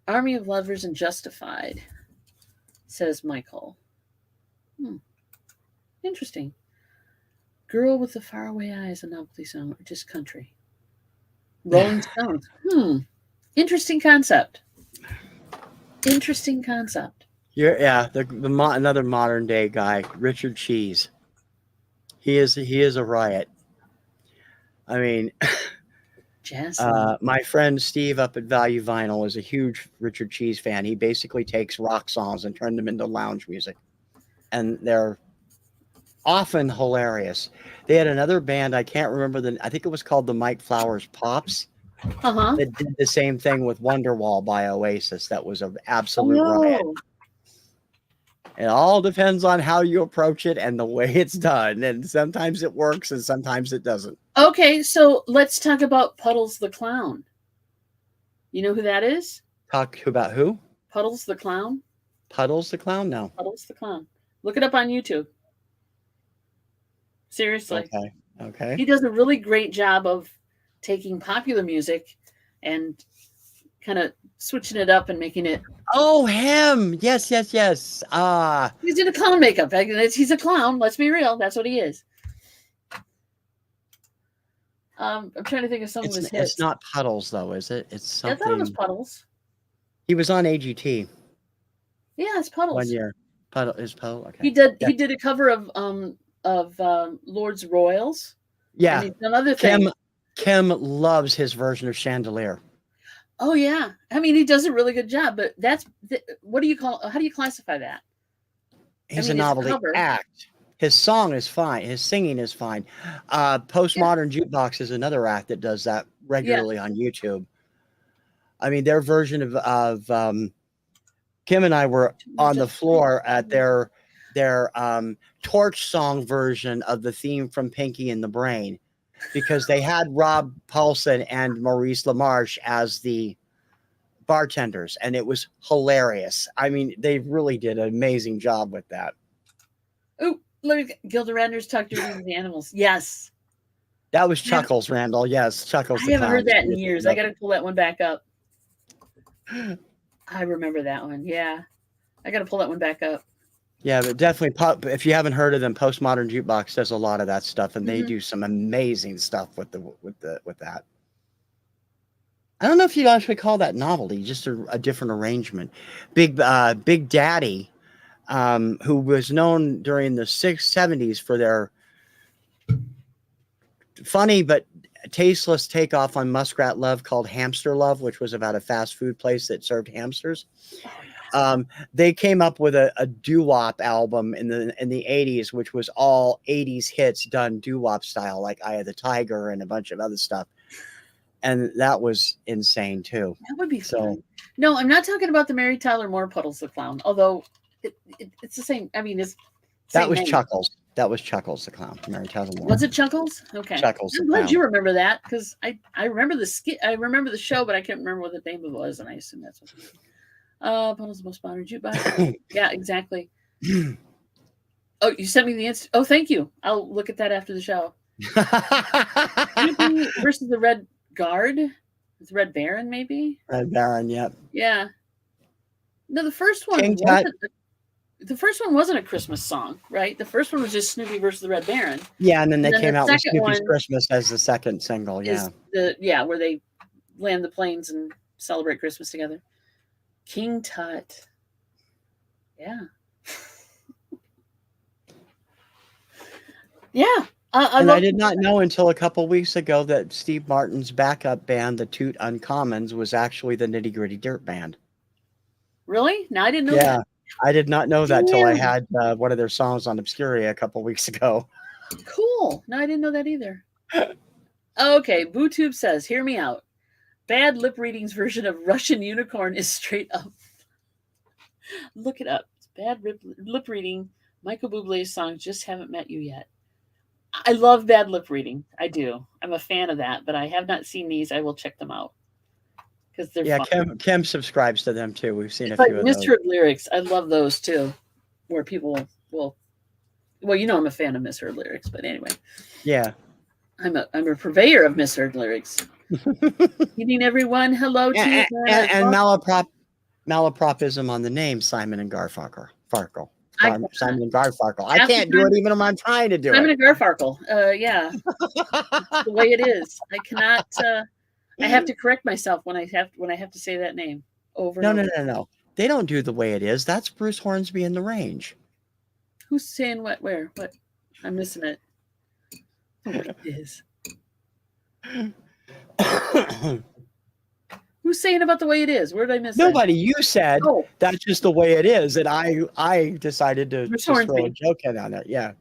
Army of Lovers and Justified, says Michael. Interesting. Girl with the Faraway Eyes, a novelty song, or just country? Rolling Stones. Interesting concept. Another modern day guy, Richard Cheese. He is a riot. I mean, my friend Steve up at Value Vinyl is a huge Richard Cheese fan. He basically takes rock songs and turned them into lounge music, and they're often hilarious. They had another band, I can't remember I think it was called the Mike Flowers Pops. That did the same thing with Wonderwall by Oasis. That was an absolute riot. It all depends on how you approach it and the way it's done. And sometimes it works and sometimes it doesn't. Okay, so let's talk about Puddles the Clown. You know who that is? Talk about who? Puddles the Clown. Puddles the Clown? No. Puddles the Clown. Look it up on YouTube. Seriously. Okay. He does a really great job of taking popular music and kind of switching it up and making it. Oh, him. Yes. He's in a clown makeup. He's a clown. Let's be real. That's what he is. I'm trying to think of some of his hits. It's not Puddles, though, is it? It's something. I thought it was Puddles. He was on AGT. Yeah, it's Puddles. 1 year. Puddle. Okay. He did a cover of Lord's Royals. Yeah. And he's done other things. Kim loves his version of Chandelier. Oh yeah, I mean he does a really good job. But what do you call? How do you classify that? He's a novelty act. His song is fine. His singing is fine. Postmodern Jukebox is another act that does that regularly on YouTube. I mean, their version of Kim and I were on the floor at their torch song version of the theme from Pinky and the Brain, because they had Rob Paulson and Maurice LaMarche as the bartenders, and it was hilarious. I mean, they really did an amazing job with that. Oh, look, Gilda Radner's Talk Dirty to the Animals. Yes. That was Chuckles, Randall. Yes, Chuckles. I haven't heard that in years. I got to pull that one back up. I remember that one. Yeah. I got to pull that one back up. Yeah, but definitely pop. If you haven't heard of them, Postmodern Jukebox does a lot of that stuff, and they do some amazing stuff with that. I don't know if you'd actually call that novelty, just a different arrangement. Big Daddy, who was known during the 70s for their funny but tasteless takeoff on Muskrat Love called Hamster Love, which was about a fast food place that served hamsters. Oh, yeah. They came up with a doo-wop album in the 80s, which was all 80s hits done doo-wop style, like Eye of the Tiger and a bunch of other stuff. And that was insane too. That would be fun. No, I'm not talking about the Mary Tyler Moore Puddles the Clown, although it's the same. I mean, that was Chuckles. That was Chuckles the Clown. Mary Tyler Moore. Was it Chuckles? Okay. Chuckles. I'm glad you remember that, because I remember the skit. I remember the show, but I can't remember what the name of it was, and I assume that's what. Puddles the Most Modern Jukebox. Yeah, exactly. Oh, you sent me the instant. Oh, thank you. I'll look at that after the show. Versus the Red Guard. It's Red Baron, maybe. Red Baron, yep. Yeah. No, the first one wasn't a Christmas song, right? The first one was just Snoopy versus the Red Baron. Yeah, and then they came out with Snoopy's Christmas as the second single. Yeah, where they land the planes and celebrate Christmas together. King Tut. Yeah. Yeah. I did not know until a couple weeks ago that Steve Martin's backup band, the Toot Uncommons, was actually the Nitty Gritty Dirt Band. Really? No, I didn't know that. Yeah, I did not know that till I had one of their songs on Obscuria a couple weeks ago. Cool. No, I didn't know that either. Okay, BooTube says, hear me out. Bad Lip Reading's version of Russian Unicorn is straight up. Look it up. It's Bad Lip Reading. Michael Bublé's songs Just Haven't Met You Yet. I love Bad Lip Reading. I do. I'm a fan of that, but I have not seen these. I will check them out, because they're fun. Kim subscribes to them too. We've seen it's a few of those. Misheard Lyrics. I love those too, where people will. Well, you know, I'm a fan of Misheard Lyrics, but anyway. Yeah. I'm a purveyor of Misheard Lyrics. Evening, everyone. Hello to you. And malapropism on the name Simon and Garfunkel. Simon and Garfunkel. I can't do it even when I'm trying to do Simon it. and Garfunkel. Yeah. It's the way it is. I cannot. I have to correct myself when I have to say that name over. No. They don't do the way it is. That's Bruce Hornsby in The Range. Who's saying what? Where? What? I'm missing it. What it is. Who's saying about the way it is? Where did I miss Nobody. You said that's just the way it is, and I decided to just throw a joke in on it. Yeah.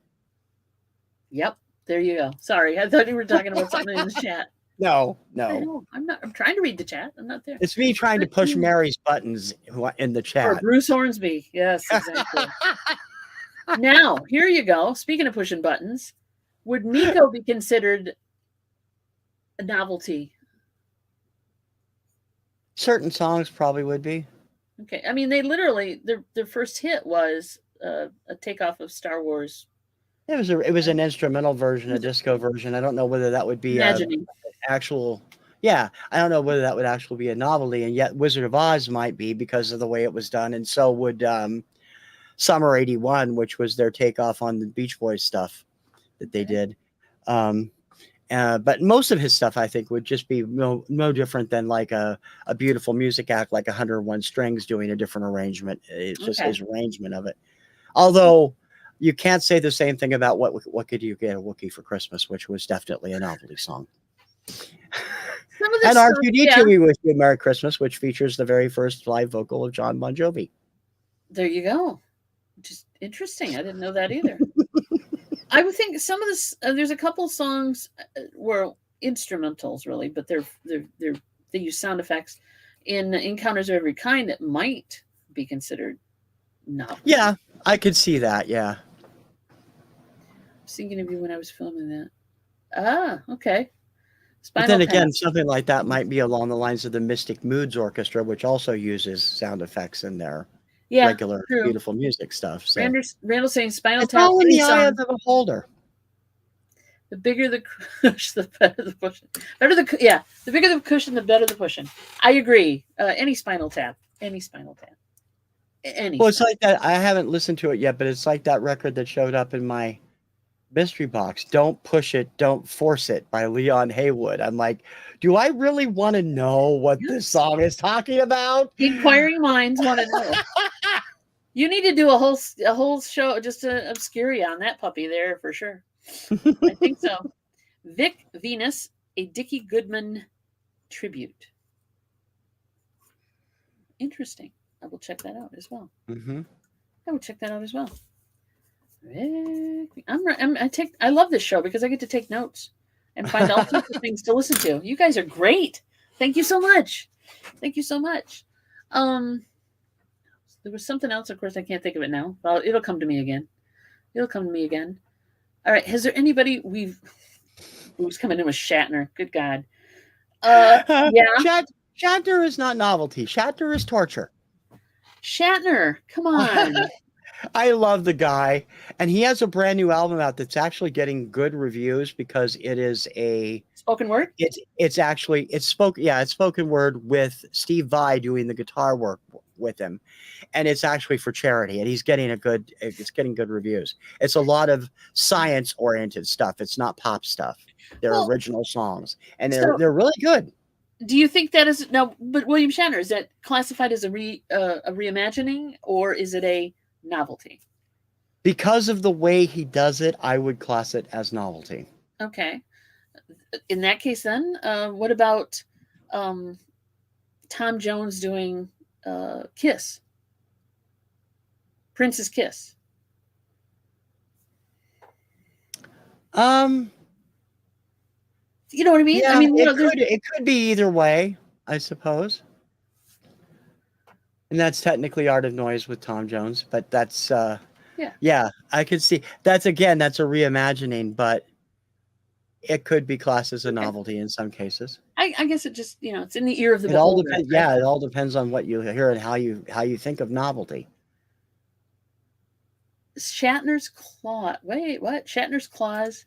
Yep. There you go. Sorry, I thought you were talking about something in the chat. No. I'm not. I'm trying to read the chat. I'm not there. It's me trying to push Mary's buttons in the chat. Or Bruce Hornsby. Yes, exactly. Now, here you go. Speaking of pushing buttons, would Nico be considered a novelty? Certain songs probably would be. Okay. I mean, they literally, their first hit was a takeoff of Star Wars. It was an instrumental version, a disco version. I don't know whether that would be actual. Yeah, I don't know whether that would actually be a novelty, and yet Wizard of Oz might be because of the way it was done, and so would Summer '81, which was their takeoff on the Beach Boys stuff that they did. But most of his stuff, I think, would just be no different than like a beautiful music act, like 101 Strings doing a different arrangement. It's just his arrangement of it. Although you can't say the same thing about what could you get a Wookiee for Christmas, which was definitely a novelty song. And R2D2 We Wish You a Merry Christmas, which features the very first live vocal of John Bon Jovi. There you go. Just interesting. I didn't know that either. I would think some of this. There's a couple songs were instrumentals, really, but they use sound effects in Encounters of Every Kind that might be considered novel. Yeah, I could see that. Yeah. I was thinking of you when I was filming that. Ah, okay. But then again, something like that might be along the lines of the Mystic Moods Orchestra, which also uses sound effects in their regular, beautiful music stuff. So. Randall saying Spinal Tap. Tap. All in the eye of the beholder. The bigger the cushion, the better the pushing. The bigger the cushion, the better the pushing. I agree. Any Spinal Tap. Any Spinal Tap. Any. Well, it's like that. I haven't listened to it yet, but it's like that record that showed up in my mystery box. Don't Push It, Don't Force It by Leon Haywood. I'm like, do I really want to know what this song is talking about? Inquiring minds want to know. You need to do a whole show just to obscure you on that puppy there for sure. I think so. Vic Venus, a Dickie Goodman tribute. Interesting. I will check that out as well. Mm-hmm. I will check that out as well. I love this show because I get to take notes and find all sorts of things to listen to. You guys are great. Thank you so much. Thank you so much. There was something else, of course, I can't think of it now. Well, it'll come to me again. It'll come to me again. All right. Has there anybody who's coming in with Shatner? Good God. Yeah. Shatner is not novelty. Shatner is torture. Shatner, come on. I love the guy, and he has a brand new album out that's actually getting good reviews because it is a spoken word. It's spoken word with Steve Vai doing the guitar work with him, and it's actually for charity, and it's getting good reviews. It's a lot of science oriented stuff. It's not pop stuff. They're original songs, and they're really good. Do you think that is now? But William Shatner, is that classified as a reimagining, or is it a novelty? Because of the way he does it, I would class it as novelty. Okay. In that case, then, what about Tom Jones doing Kiss? Prince's Kiss. You know what I mean? Yeah, I mean, it could be either way, I suppose. And that's technically Art of Noise with Tom Jones, but that's yeah, I could see that's a reimagining, but it could be classed as a novelty in some cases. I guess it just, it's in the ear of the beholder. All depends. Right? Yeah, it all depends on what you hear and how you think of novelty. Shatner's Claw. Wait, what? Shatner's Claws.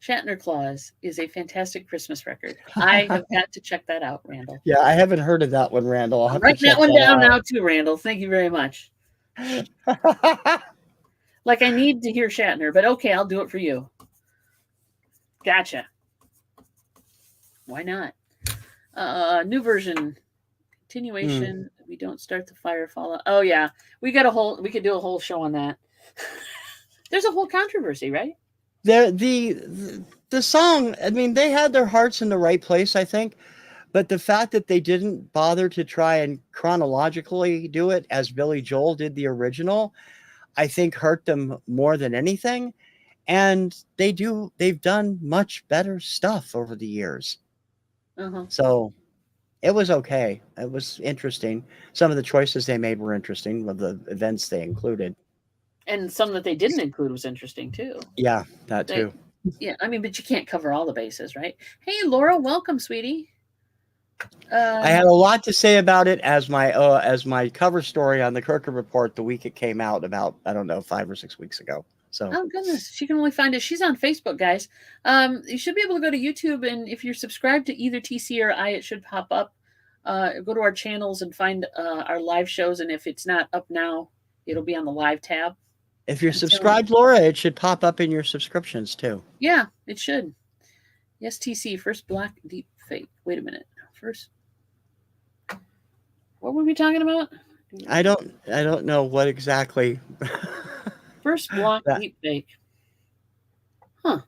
Shatner Claus is a fantastic Christmas record. I have got to check that out, Randall. Yeah, I haven't heard of that one, Randall. I'm writing that one down now too, Randall. Thank you very much. Like I need to hear Shatner, but okay, I'll do it for you. Gotcha. Why not? New version. Continuation. We don't start the fire follow. Oh yeah. We could do a whole show on that. There's a whole controversy, right? The song, I mean, they had their hearts in the right place, I think, but the fact that they didn't bother to try and chronologically do it as Billy Joel did the original, I think hurt them more than anything. And they've done much better stuff over the years. So it was okay. It was interesting. Some of the choices they made were interesting, of the events they included. And some that they didn't include was interesting too. Yeah, that too. Yeah, I mean, but you can't cover all the bases, right? Hey, Laura, welcome, sweetie. I had a lot to say about it as my cover story on the Kirkham Report the week it came out about, I don't know, 5 or 6 weeks ago. So oh goodness, she can only find it. She's on Facebook, guys. You should be able to go to YouTube, and if you're subscribed to either TC or I, it should pop up. Go to our channels and find our live shows, and if it's not up now, it'll be on the live tab. If you're subscribed, Laura, it should pop up in your subscriptions too. Yeah, it should. Yes, TC, first black deep fake. Wait a minute. First, what were we talking about? I don't know what exactly. First block deep fake. Huh.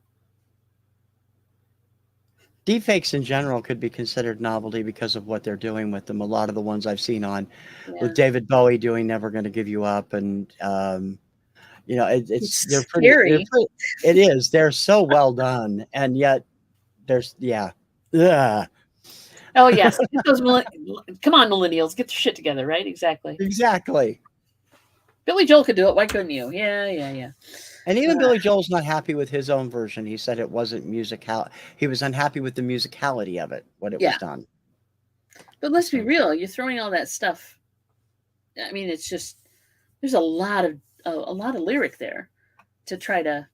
Deepfakes in general could be considered novelty because of what they're doing with them. A lot of the ones I've seen with David Bowie doing "Never Gonna Give You Up," and they're pretty. It is. They're so well done, and yet there's Ugh. Oh yes, come on, millennials, get your shit together, right? Exactly. Billy Joel could do it. Why couldn't you? Yeah. And even Billy Joel's not happy with his own version. He said it wasn't musical. He was unhappy with the musicality of it, what it was done. But let's be real. You're throwing all that stuff. I mean, it's just there's a lot of lyric there to try to.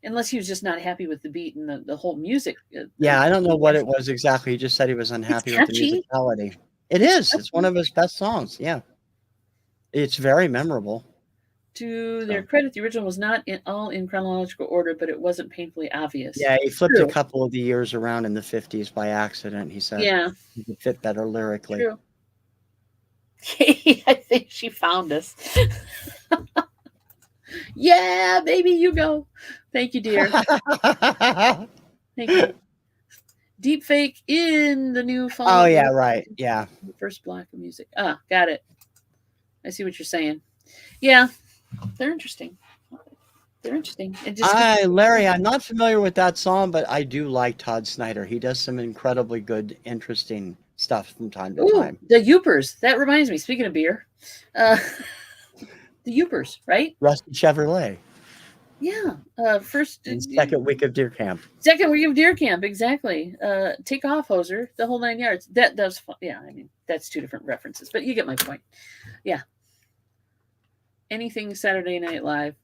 Unless he was just not happy with the beat and the whole music. I don't know what it was exactly. He just said he was unhappy with the musicality. It is. It's one of his best songs. Yeah. It's very memorable. To their So. credit, the original was not all in chronological order, but it wasn't painfully obvious. Yeah, he flipped True. a couple of the years around in the 50s by accident, he said. Yeah. It would fit better lyrically. True. I think she found us. Yeah, baby, you go. Thank you, dear. Thank you. Deep fake in the new phone. Oh, yeah, right. Yeah. The first block of music. Ah, got it. I see what you're saying. Yeah, they're interesting. They're interesting. It just Larry, I'm not familiar with that song, but I do like Todd Snyder. He does some incredibly good, interesting stuff from time to time. The Youpers. That reminds me, speaking of beer, the Youpers, right? Rusty Chevrolet. Yeah. First and second week of deer camp. Second week of deer camp, exactly. Take off, hoser, the whole 9 yards. That does, yeah. I mean, that's two different references, but you get my point. Yeah. Anything Saturday Night Live.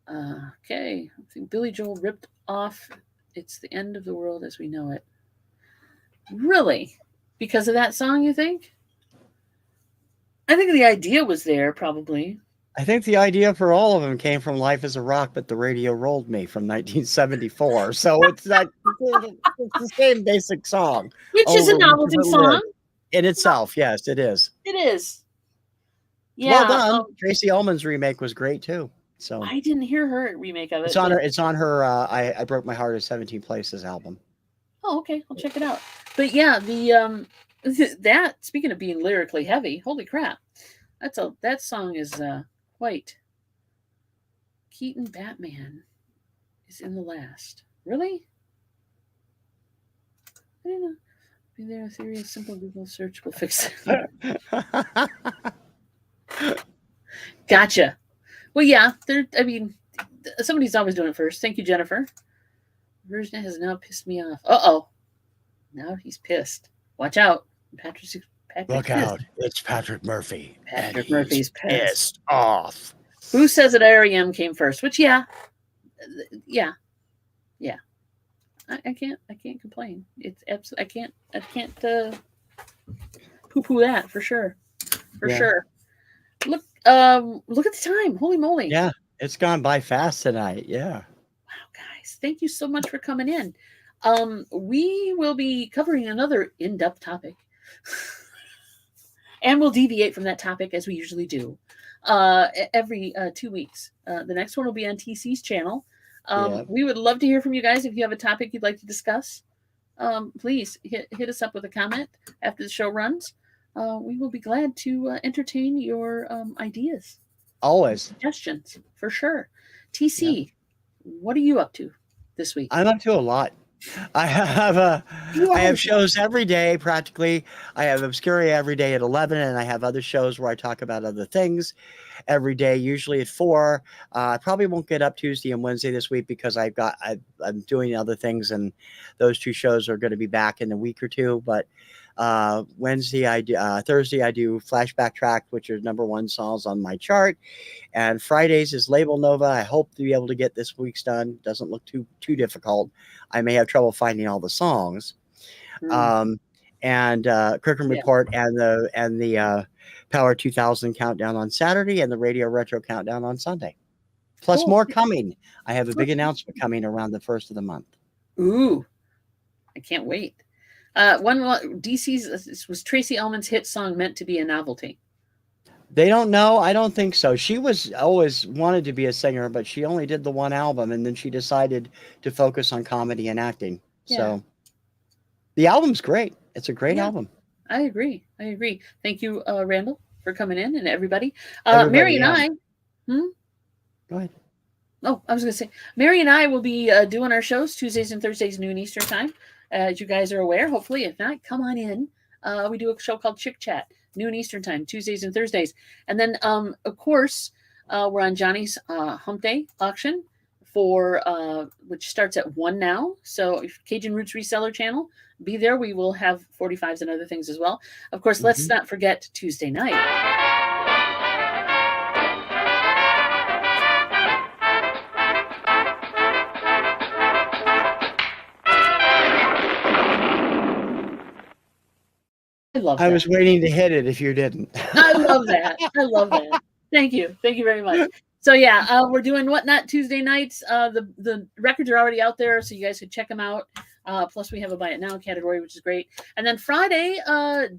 Okay. I think Billy Joel ripped off "It's the End of the World as We Know It." Really? Because of that song, you think? I think the idea was there, probably. I think the idea for all of them came from "Life is a Rock, but the Radio Rolled Me" from 1974. So it's not it's the same basic song. Which is a novelty song. In itself, yes, it is. It is. Yeah. Well done. Tracy Ullman's remake was great too. So I didn't hear her remake of it. It's on her I Broke My Heart at 17 Places album. Oh, okay. I'll check it out. But yeah, that, speaking of being lyrically heavy, holy crap. That song is quite. Keaton Batman is in the last. Really? I don't know. Be there a theory, a simple Google search will fix it. Gotcha. Well, yeah, somebody's always doing it first. Thank you, Jennifer. Version has now pissed me off. Uh-oh. Now he's pissed. Watch out. Patrick Look out. It's Patrick Murphy. Patrick Murphy's pissed off. Who says that REM came first? Which, yeah. I can't complain. It's absolutely, I can't poo-poo that for sure. For sure. Look at the time. Holy moly. Yeah, it's gone by fast tonight. Yeah. Wow, guys. Thank you so much for coming in. We will be covering another in-depth topic. And we'll deviate from that topic as we usually do. Every 2 weeks. The next one will be on TC's channel. We would love to hear from you guys. If you have a topic you'd like to discuss, please hit us up with a comment after the show runs. We will be glad to entertain your ideas. Always. Suggestions, for sure. TC, what are you up to this week? I'm up to a lot. I have shows every day practically. I have Obscuria every day at 11, and I have other shows where I talk about other things every day, usually at 4. I probably won't get up Tuesday and Wednesday this week because I'm doing other things, and those 2 shows are going to be back in a week or 2. But Thursday I do Flashback Track, which are #1 songs on my chart, and Fridays is Label Nova. I hope to be able to get this week's done. Doesn't look too difficult. I may have trouble finding all the songs. And Kirkham Report and the Power 2000 countdown on Saturday, and the Radio Retro countdown on Sunday. Plus more coming. I have a big announcement coming around the 1st of the month. Ooh, I can't wait. Was Tracy Ullman's hit song meant to be a novelty? They don't know. I don't think so. She was always wanted to be a singer, but she only did the 1 album, and then she decided to focus on comedy and acting. Yeah. So the album's great. It's a great album. I agree. Thank you, Randall, for coming in, and everybody. Mary and I. Go ahead. Oh, I was going to say, Mary and I will be doing our shows Tuesdays and Thursdays, noon Eastern time. As you guys are aware, hopefully, if not, come on in. We do a show called Chick Chat, noon Eastern time, Tuesdays and Thursdays. And then, of course, we're on Johnny's Hump Day auction which starts at 1 now. So if Cajun Roots Reseller channel, be there. We will have 45s and other things as well. Of course, let's not forget Tuesday night. I love I that. was waiting to hit it if you didn't. I love that. I love that. Thank you. Thank you very much. So yeah, we're doing Whatnot Tuesday nights. The records are already out there, so you guys can check them out. Plus, we have a Buy It Now category, which is great. And then Friday,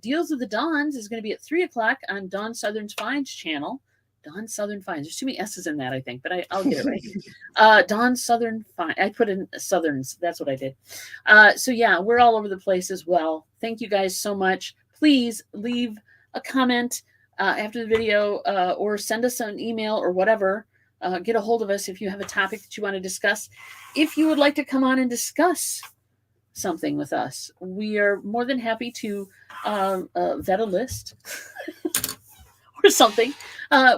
Deals of the Dons is going to be at 3 o'clock on Dawn Southern's Finds channel. Dawn Southern Finds. There's too many S's in that, I think, but I'll get it right. Dawn Southern Finds. I put in Southerns. That's what I did. So yeah, we're all over the place as well. Thank you guys so much. Please leave a comment after the video or send us an email or whatever. Get a hold of us if you have a topic that you want to discuss. If you would like to come on and discuss something with us, we are more than happy to vet a list or something.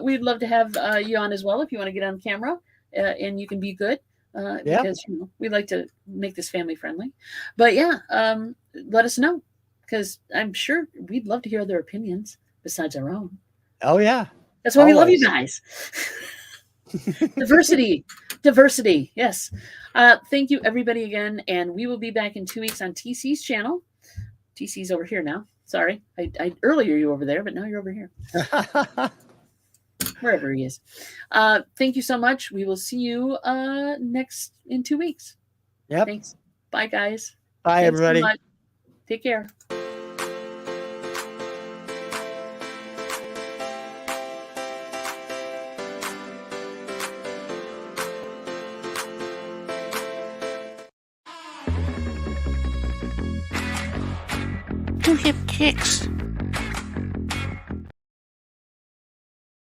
We'd love to have you on as well if you want to get on camera and you can be good because we like to make this family friendly. But yeah, let us know because I'm sure we'd love to hear other opinions besides our own. Oh yeah, that's why we love you guys. diversity, yes. Thank you everybody again, and we will be back in 2 weeks on TC's channel. TC's over here now. Sorry, I earlier you were over there, but now you're over here. Wherever he is. Thank you so much. We will see you in 2 weeks. Yep. Thanks. Bye guys. Bye Thanks everybody. So much. Take care. Do hip kicks.